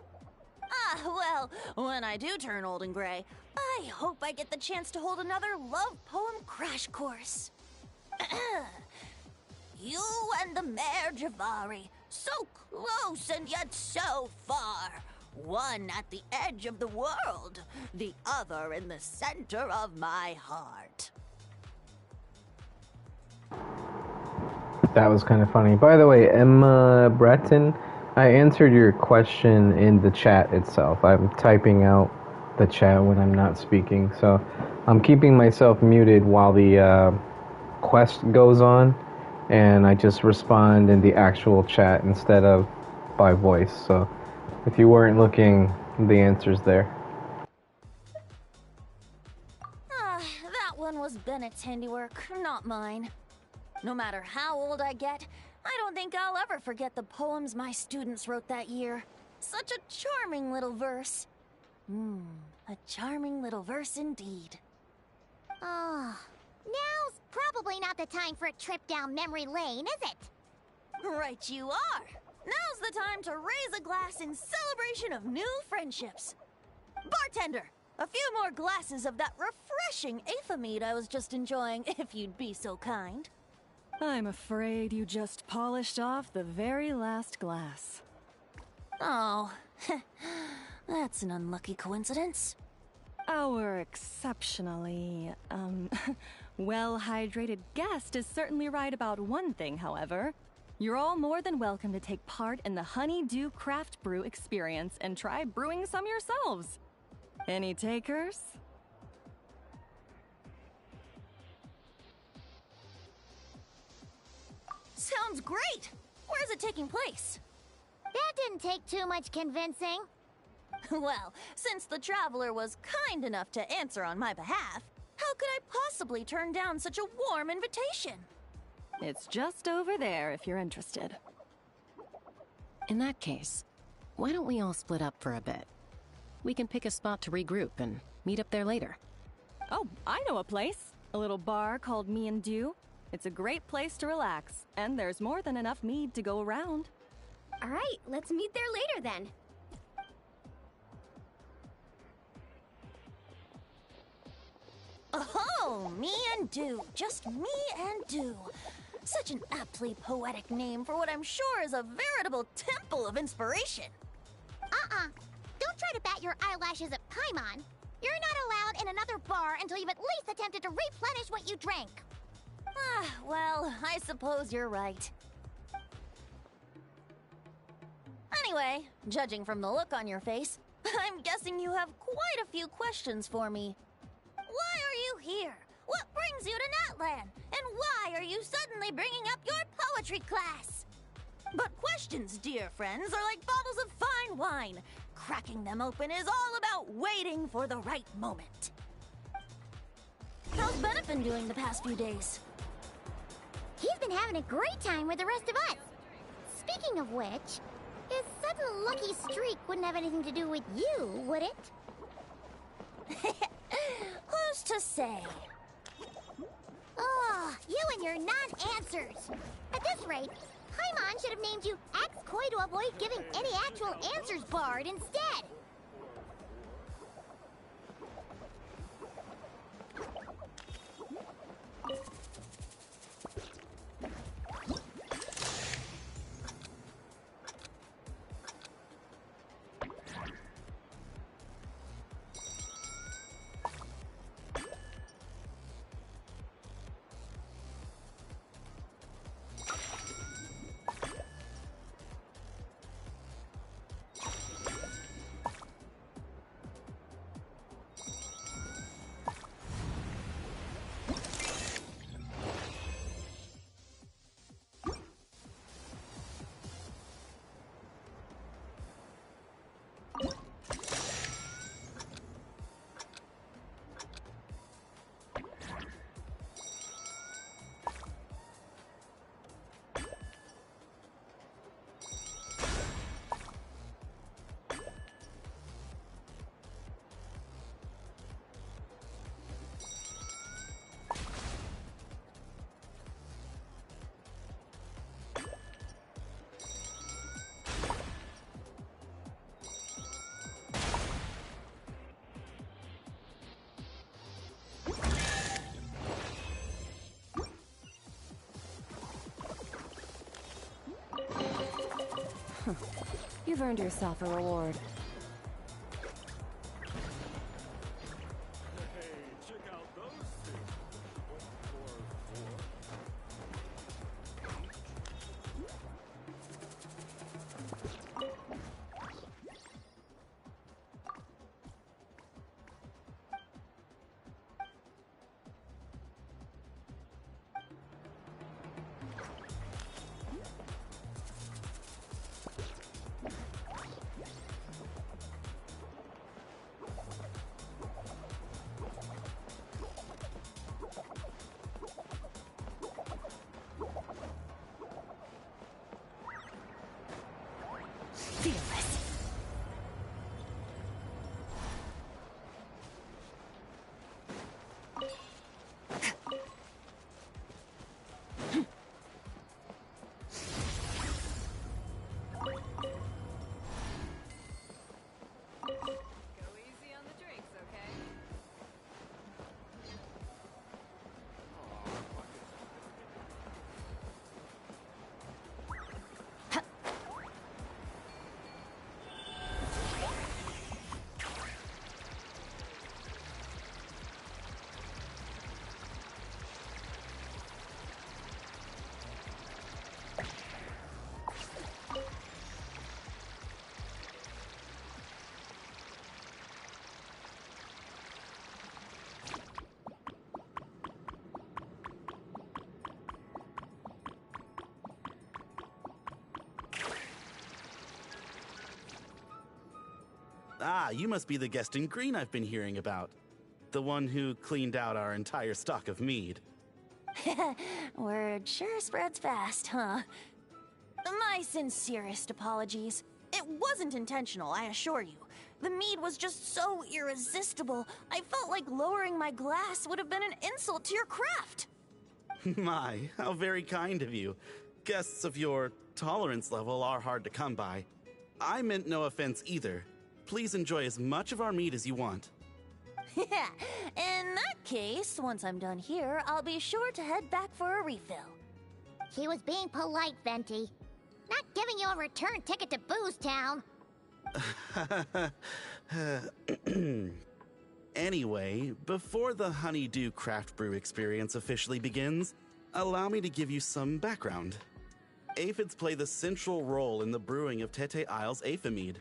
Well, when I do turn old and gray, I hope I get the chance to hold another love poem crash course. You and the Mare Javari, so close and yet so far. One at the edge of the world, the other in the center of my heart. That was kind of funny. By the way, Emma Breton, I answered your question in the chat itself. I'm typing out the chat when I'm not speaking, so I'm keeping myself muted while the quest goes on, and I just respond in the actual chat instead of by voice. So if you weren't looking, the answer's there. That one was Bennett's handiwork, not mine. No matter how old I get, I don't think I'll ever forget the poems my students wrote that year. Such a charming little verse. A charming little verse indeed. Oh, now's probably not the time for a trip down memory lane, is it? Right you are. Now's the time to raise a glass in celebration of new friendships. Bartender, a few more glasses of that refreshing Aethamide I was just enjoying, if you'd be so kind. I'm afraid you just polished off the very last glass. Oh, that's an unlucky coincidence. Our exceptionally, well-hydrated guest is certainly right about one thing, however. You're all more than welcome to take part in the Honeydew Craft Brew experience and try brewing some yourselves. Any takers? Sounds great! Where's it taking place? That didn't take too much convincing. Well, since the Traveler was kind enough to answer on my behalf, how could I possibly turn down such a warm invitation? It's just over there if you're interested. In that case, why don't we all split up for a bit? We can pick a spot to regroup and meet up there later. Oh, I know a place. A little bar called Me and Dew. It's a great place to relax, and there's more than enough mead to go around. All right, let's meet there later then. Oh, Me and Dew. Just Me and Dew. Such an aptly poetic name for what I'm sure is a veritable temple of inspiration. Don't try to bat your eyelashes at Paimon. You're not allowed in another bar until you've at least attempted to replenish what you drank. Well, I suppose you're right. Anyway, judging from the look on your face, I'm guessing you have quite a few questions for me. Why are you here? What brings you to Natlan? And why are you suddenly bringing up your poetry class? But questions, dear friends, are like bottles of fine wine. Cracking them open is all about waiting for the right moment. How's Bennett been doing the past few days? He's been having a great time with the rest of us. Speaking of which, his sudden lucky streak wouldn't have anything to do with you, would it? Who's to say? Oh, you and your non-answers. At this rate, Paimon should have named you Axe Koi to avoid giving any actual answers barred instead. You've earned yourself a reward. Hey, check out those things. Ah, you must be the guest in green I've been hearing about. The one who cleaned out our entire stock of mead. Word sure spreads fast, huh? My sincerest apologies. It wasn't intentional, I assure you. The mead was just so irresistible, I felt like lowering my glass would have been an insult to your craft. My, how very kind of you. Guests of your tolerance level are hard to come by. I meant no offense either. Please enjoy as much of our mead as you want. Yeah, in that case, once I'm done here, I'll be sure to head back for a refill. He was being polite, Venti. Not giving you a return ticket to Booze Town. Anyway, before the Honeydew Craft Brew experience officially begins, allow me to give you some background. Aphids play the central role in the brewing of Tete Isle's Aphid.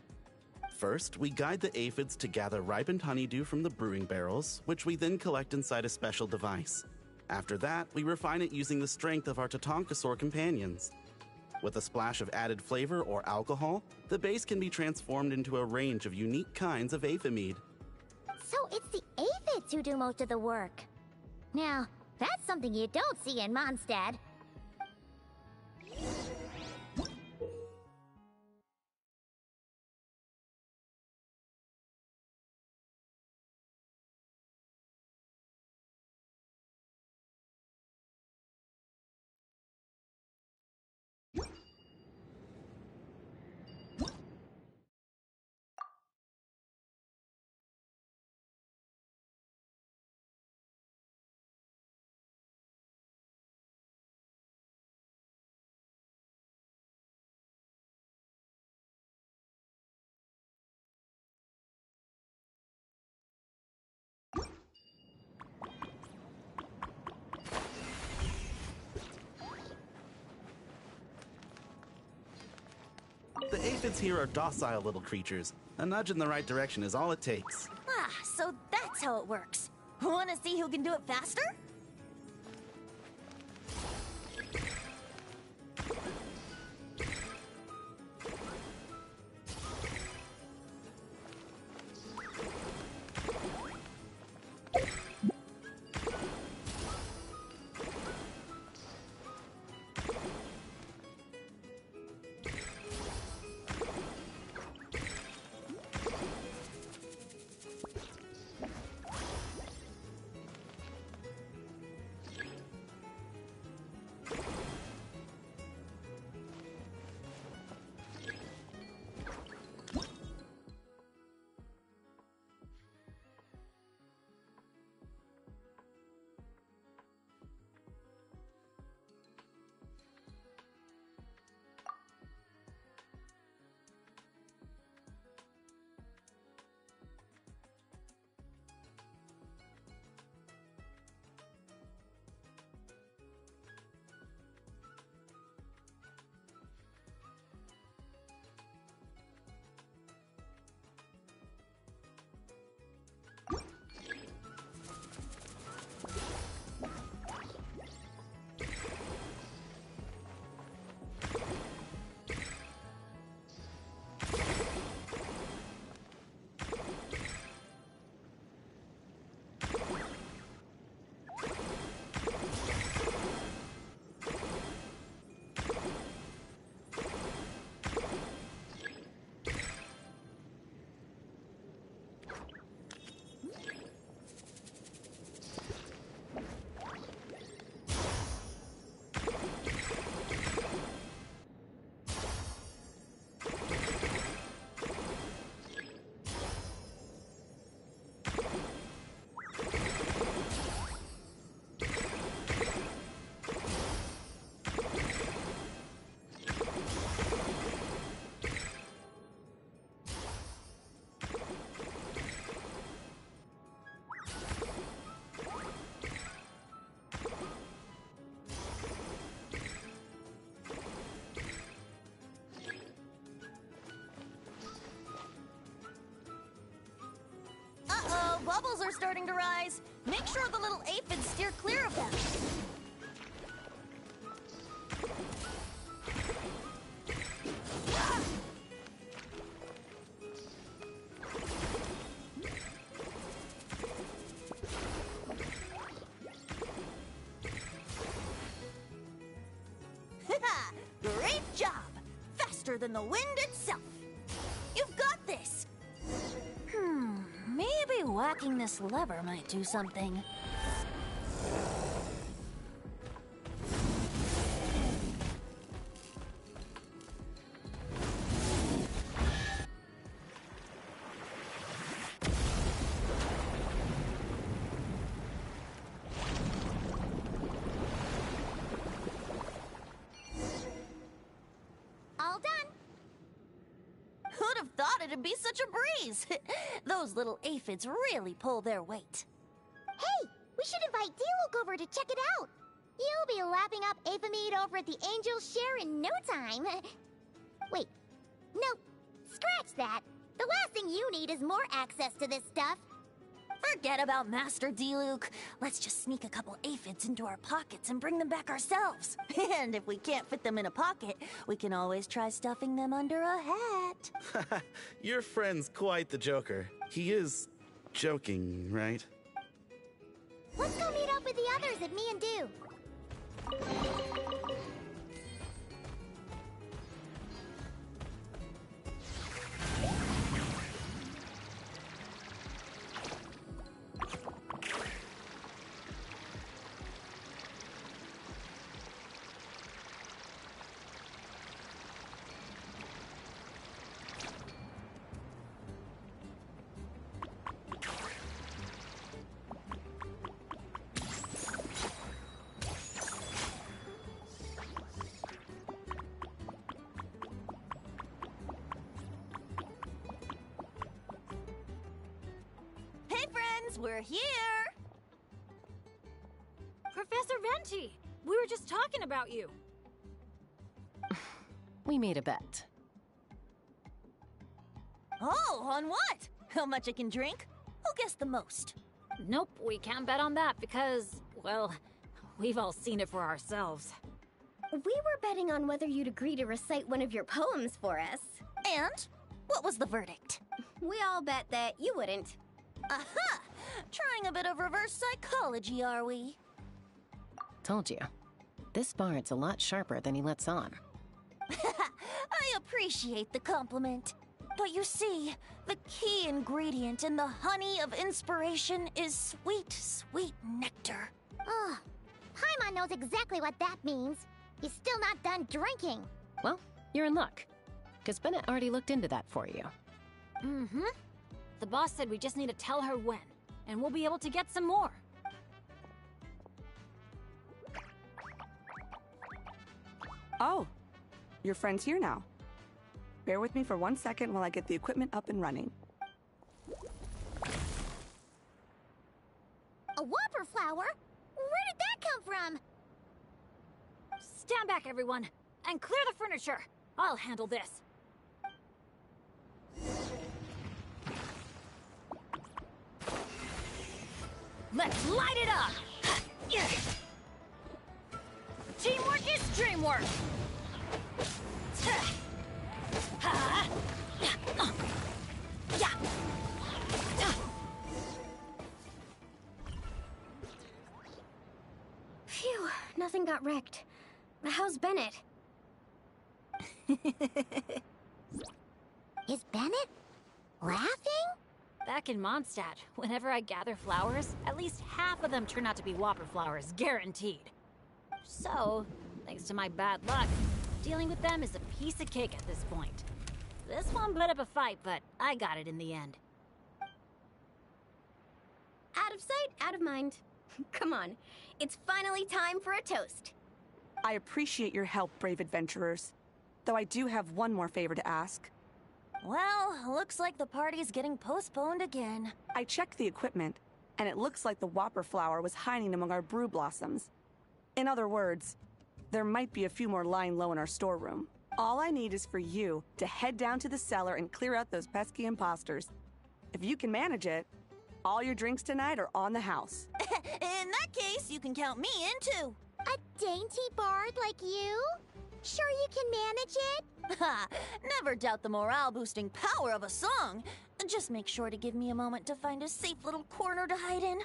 First, we guide the aphids to gather ripened honeydew from the brewing barrels, which we then collect inside a special device. After that, we refine it using the strength of our Tatankasaur companions. With a splash of added flavor or alcohol, the base can be transformed into a range of unique kinds of aphid. So it's the aphids who do most of the work. Now, that's something you don't see in Mondstadt. The aphids here are docile little creatures. A nudge in the right direction is all it takes. Ah, so that's how it works. Wanna see who can do it faster? Uh-oh, bubbles are starting to rise. Make sure the little aphids steer clear of them. Great job! Faster than the wind itself. You've got this. Maybe whacking this lever might do something. All done. Who'd have thought it'd be such a breeze? Those little aphids really pull their weight. Hey, we should invite Diluc over to check it out. You'll be lapping up aphid over at the Angel's Share in no time. Wait, no, scratch that. The last thing you need is more access to this stuff. Forget about Master Diluc. Let's just sneak a couple aphids into our pockets and bring them back ourselves. And if we can't fit them in a pocket, we can always try stuffing them under a hat. Your friend's quite the joker. He is joking, right? Let's go meet up with the others at Me and Do. Hey friends, we're here! Professor Venti, we were just talking about you. We made a bet. Oh, on what? How much I can drink? Who guessed the most? Nope, we can't bet on that because, well, we've all seen it for ourselves. We were betting on whether you'd agree to recite one of your poems for us. And? What was the verdict? We all bet that you wouldn't. Aha! Trying a bit of reverse psychology, are we? Told you. This bard's a lot sharper than he lets on. I appreciate the compliment. But you see, the key ingredient in the honey of inspiration is sweet, sweet nectar. Ugh. Paimon knows exactly what that means. He's still not done drinking. Well, you're in luck. Because Bennett already looked into that for you. Mm-hmm. The boss said we just need to tell her when, and we'll be able to get some more. Oh, your friend's here now. Bear with me for 1 second while I get the equipment up and running. A whopper flower? Where did that come from? Stand back, everyone, and clear the furniture. I'll handle this. Let's light it up! Teamwork is dreamwork! Phew, nothing got wrecked. How's Bennett? Is Bennett laughing? Back in Mondstadt, whenever I gather flowers, at least half of them turn out to be whopper flowers, guaranteed. So, thanks to my bad luck, dealing with them is a piece of cake at this point. This one put up a fight, but I got it in the end. Out of sight, out of mind. Come on, it's finally time for a toast. I appreciate your help, brave adventurers. Though I do have one more favor to ask. Well, looks like the party's getting postponed again. I checked the equipment, and it looks like the whopper flower was hiding among our brew blossoms. In other words, there might be a few more lying low in our storeroom. All I need is for you to head down to the cellar and clear out those pesky imposters. If you can manage it, all your drinks tonight are on the house. In that case, you can count me in too. A dainty bard like you? Sure you can manage it? Ha! Never doubt the morale-boosting power of a song. Just make sure to give me a moment to find a safe little corner to hide in.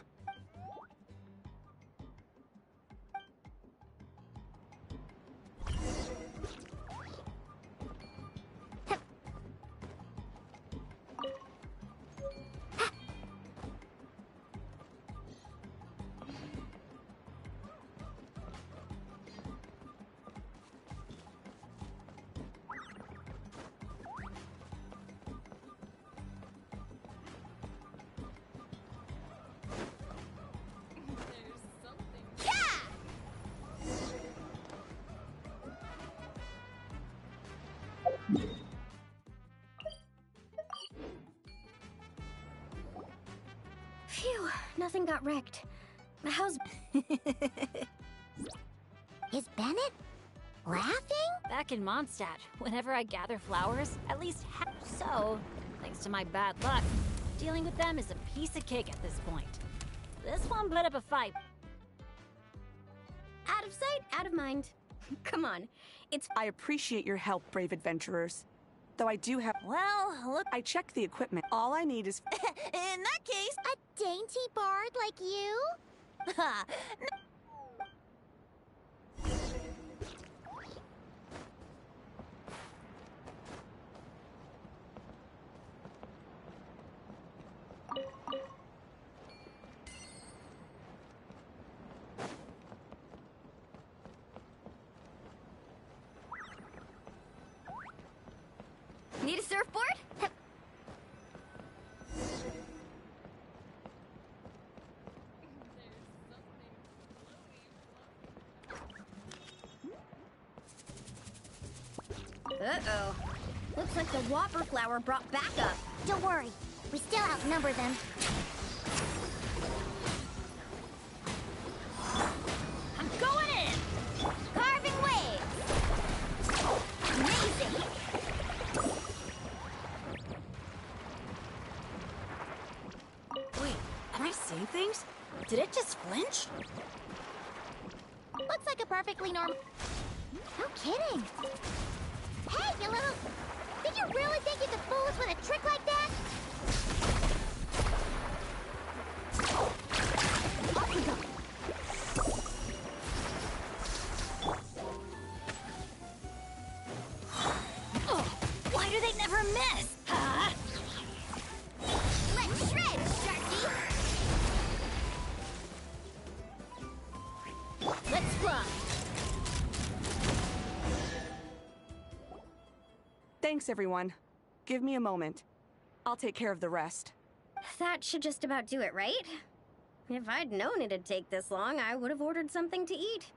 everything got wrecked. How's... Is Bennett laughing? Back in Mondstadt, whenever I gather flowers, at least half so, thanks to my bad luck, dealing with them is a piece of cake at this point. This one put up a fight. Out of sight, out of mind. Come on, it's... I appreciate your help, brave adventurers. Though I do have... Well, look... I checked the equipment. All I need is... In that case... A dainty bard like you? Ha! Need a surfboard? Uh-oh. Looks like the Whopper flower brought backup. Don't worry, we still outnumber them. I'm going in! Carving waves! Amazing! Wait, am I seeing things? Did it just flinch? Looks like a perfectly normal... No kidding. Hey, you little... Did you really think you could fool us with a trick like that? Off we go. Oh, why do they never miss? Huh? Let's shred, Sharky! Let's fly. Thanks, everyone. Give me a moment. I'll take care of the rest. That should just about do it, right? If I'd known it'd take this long, I would have ordered something to eat.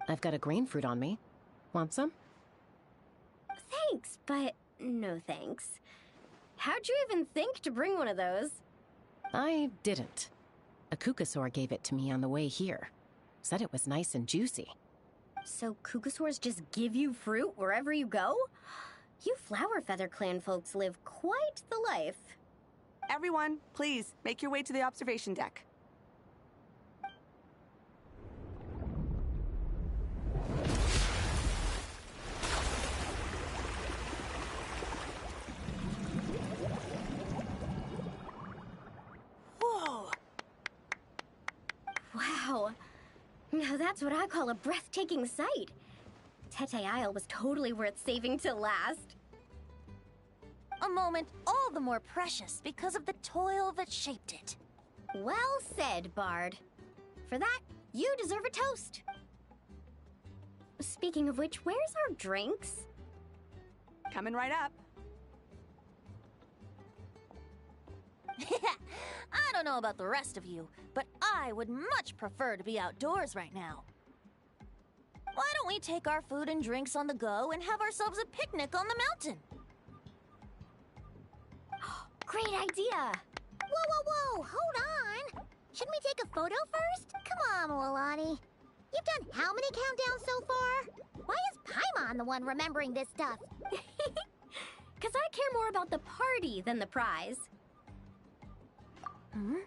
I've got a green fruit on me. Want some? Thanks, but no thanks. How'd you even think to bring one of those? I didn't. A Kukasaur gave it to me on the way here. Said it was nice and juicy. So Kukasaurs just give you fruit wherever you go? You Flower Feather Clan folks live quite the life. Everyone, please, make your way to the observation deck. Whoa! Wow. Now that's what I call a breathtaking sight. Tete Isle was totally worth saving till last. A moment all the more precious because of the toil that shaped it. Well said, Bard. For that, you deserve a toast. Speaking of which, where's our drinks? Coming right up. I don't know about the rest of you, but I would much prefer to be outdoors right now. Why don't we take our food and drinks on the go and have ourselves a picnic on the mountain? Great idea! Whoa, whoa, whoa! Hold on! Shouldn't we take a photo first? Come on, Milani. You've done how many countdowns so far? Why is Paimon the one remembering this stuff? Because I care more about the party than the prize. Hmm?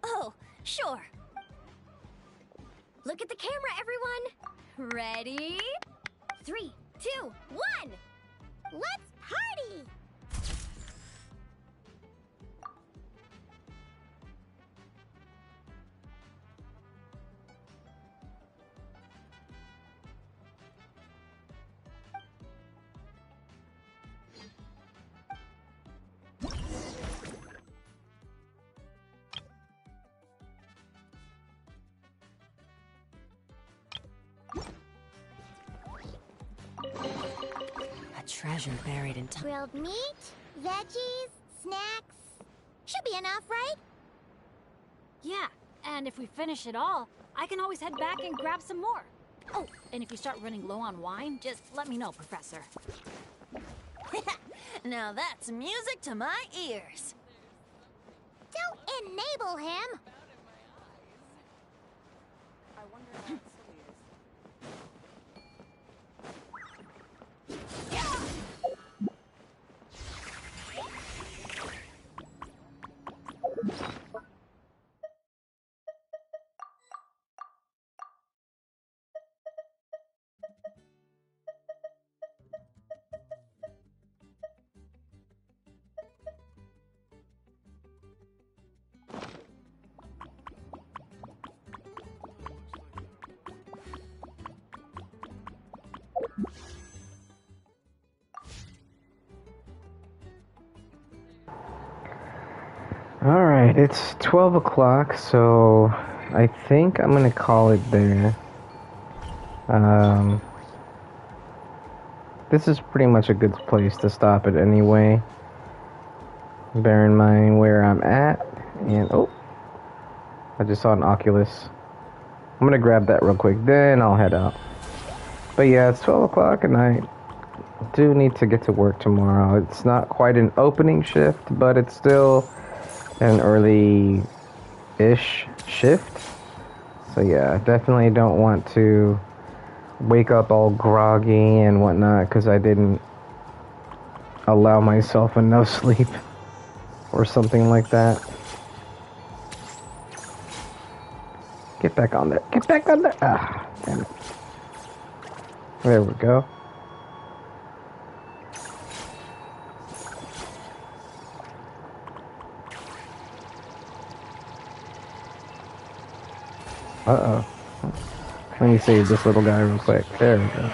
Oh, sure. Look at the camera, everyone! Ready? 3, 2, 1! Let's party! A treasure buried in time. Grilled meat, veggies, snacks. Should be enough, right? Yeah, and if we finish it all, I can always head back and grab some more. Oh, and if you start running low on wine, just let me know, Professor. Now that's music to my ears. Don't enable him! Alright, it's 12 o'clock, so I think I'm gonna call it there. This is pretty much a good place to stop it anyway. Bear in mind where I'm at, and oh, I just saw an Oculus. I'm gonna grab that real quick, then I'll head out. But yeah, it's 12 o'clock and I do need to get to work tomorrow. It's not quite an opening shift, but it's still an early-ish shift. So yeah, definitely don't want to wake up all groggy and whatnot because I didn't allow myself enough sleep or something like that. Get back on there. Get back on there. Ah, damn it. There we go. Uh-oh. Let me save this little guy real quick. There we go.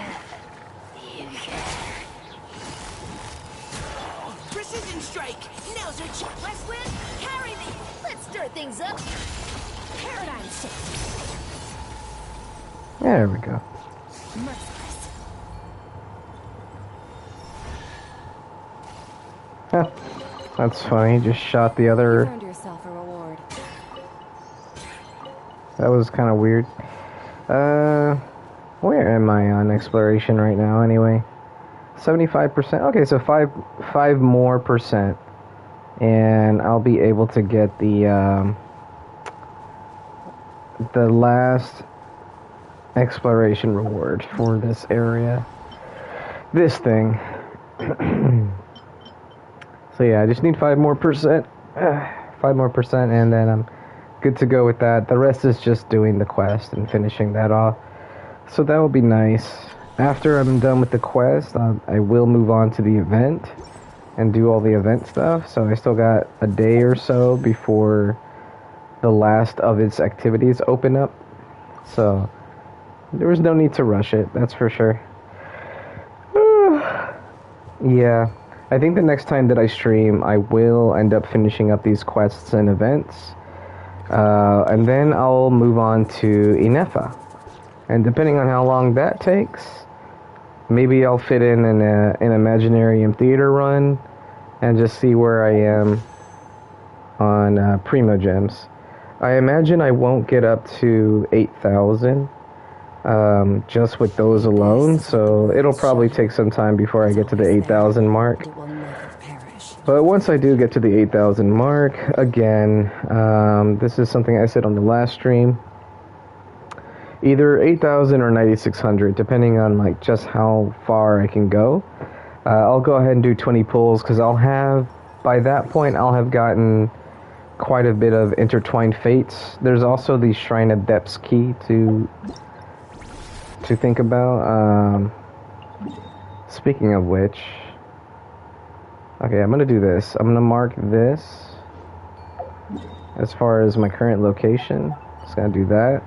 Precision strike! Now's your chance! West Wind, carry me! Let's stir things up! Paradigm shift! There we go. Merciless. Huh. That's funny. Just shot the other. You earned yourself a reward. That was kind of weird. Where am I on exploration right now anyway? 75%. Okay, so 5 more percent. And I'll be able to get the last exploration reward for this area. This thing. So yeah, I just need 5 more percent. 5 more percent and then I'm good to go with that. The rest is just doing the quest and finishing that off. So that will be nice. After I'm done with the quest, I will move on to the event and do all the event stuff. So I still got a day or so before the last of its activities open up. So there was no need to rush it, that's for sure. Yeah, I think the next time that I stream, I will end up finishing up these quests and events. And then I'll move on to Inefa. And depending on how long that takes, maybe I'll fit in an Imaginarium Theater run and just see where I am on Primo Gems. I imagine I won't get up to 8,000 just with those alone, so it'll probably take some time before I get to the 8,000 mark. But once I do get to the 8,000 mark, again, this is something I said on the last stream, either 8,000 or 9,600, depending on like just how far I can go. I'll go ahead and do 20 pulls because by that point, I'll have gotten quite a bit of intertwined fates. There's also the Shrine of Depths key to think about. Speaking of which, okay, I'm gonna do this. I'm gonna mark this as far as my current location. Just gonna do that.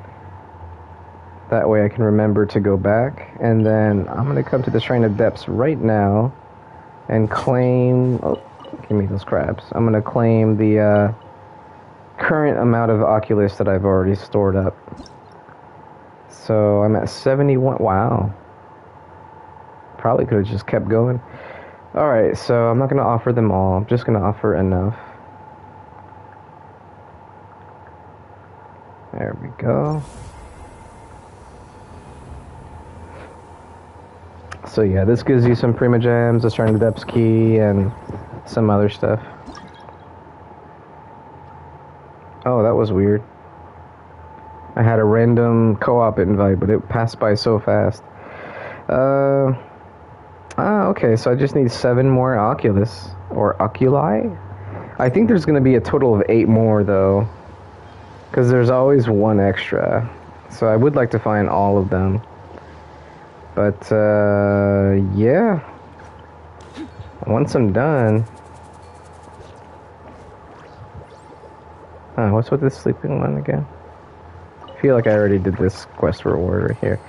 That way I can remember to go back. And then I'm gonna come to the Shrine of Depths right now and claim. Oh, give me those crabs. I'm gonna claim the current amount of Oculus that I've already stored up. So I'm at 71. Wow. Probably could have just kept going. Alright, so I'm not going to offer them all. I'm just going to offer enough. There we go. So yeah, this gives you some Prima Gems, a Shrine of Depths key, and some other stuff. Oh, that was weird. I had a random co-op invite, but it passed by so fast. Okay, so I just need 7 more Oculus, or Oculi? I think there's going to be a total of 8 more, though, because there's always 1 extra. So I would like to find all of them. But, yeah. Once I'm done... what's with this sleeping one again? I feel like I already did this quest reward right here.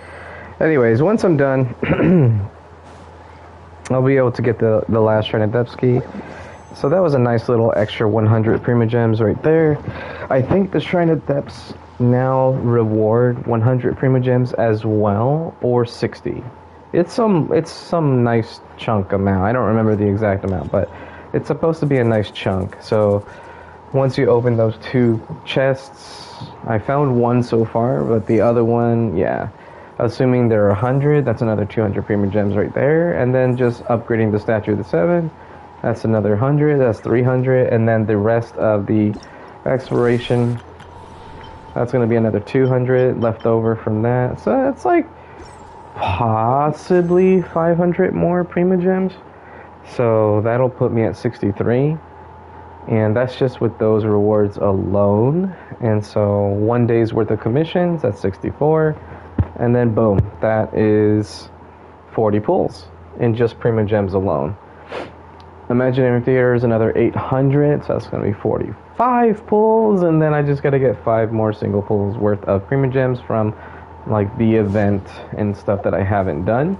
Anyways, once I'm done, I'll be able to get the last Shrine of Depths key. So that was a nice little extra 100 Prima Gems right there. I think the Shrine of Depths now reward 100 Prima Gems as well, or 60. It's some nice chunk amount. I don't remember the exact amount, but it's supposed to be a nice chunk. So once you open those 2 chests, I found one so far, but the other one, yeah. Assuming there are 100, that's another 200 Prima Gems right there. And then just upgrading the Statue of the Seven, that's another 100, that's 300. And then the rest of the exploration, that's going to be another 200 left over from that. So it's like possibly 500 more Prima Gems. So that'll put me at 63. And that's just with those rewards alone. And so 1 day's worth of commissions, that's 64. And then boom, that is 40 pulls in just Prima Gems alone. Imaginary Theater is another 800, so that's going to be 45 pulls. And then I just got to get 5 more single pulls worth of Prima Gems from like the event and stuff that I haven't done.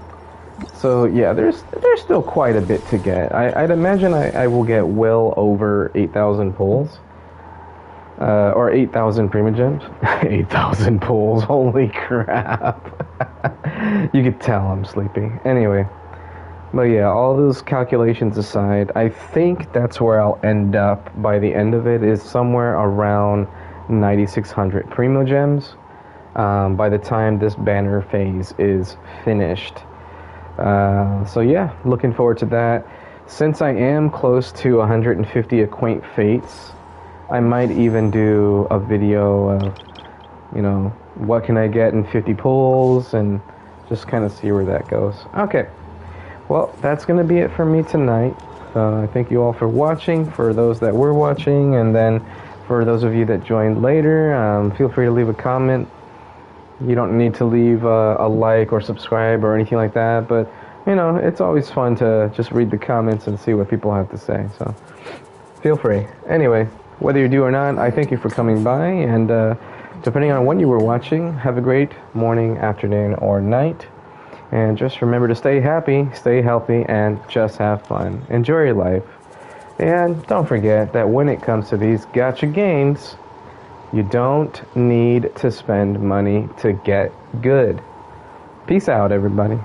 So yeah, there's still quite a bit to get. I'd imagine I will get well over 8,000 pulls. Or 8,000 Prima Gems. 8,000 pulls, holy crap. You could tell I'm sleepy. Anyway, but yeah, all those calculations aside, I think that's where I'll end up by the end of it, is somewhere around 9,600 Prima Gems by the time this banner phase is finished. So yeah, looking forward to that. Since I am close to 150 Acquaint Fates, I might even do a video of, you know, what can I get in 50 pulls, and just kind of see where that goes. Okay, well, that's going to be it for me tonight. I thank you all for watching, for those that were watching, and then for those of you that joined later, feel free to leave a comment. You don't need to leave a like or subscribe or anything like that, but, you know, it's always fun to just read the comments and see what people have to say, so feel free. Anyway, whether you do or not, I thank you for coming by, and depending on when you were watching, have a great morning, afternoon, or night. And just remember to stay happy, stay healthy, and just have fun. Enjoy your life. And don't forget that when it comes to these gacha games, you don't need to spend money to get good. Peace out, everybody.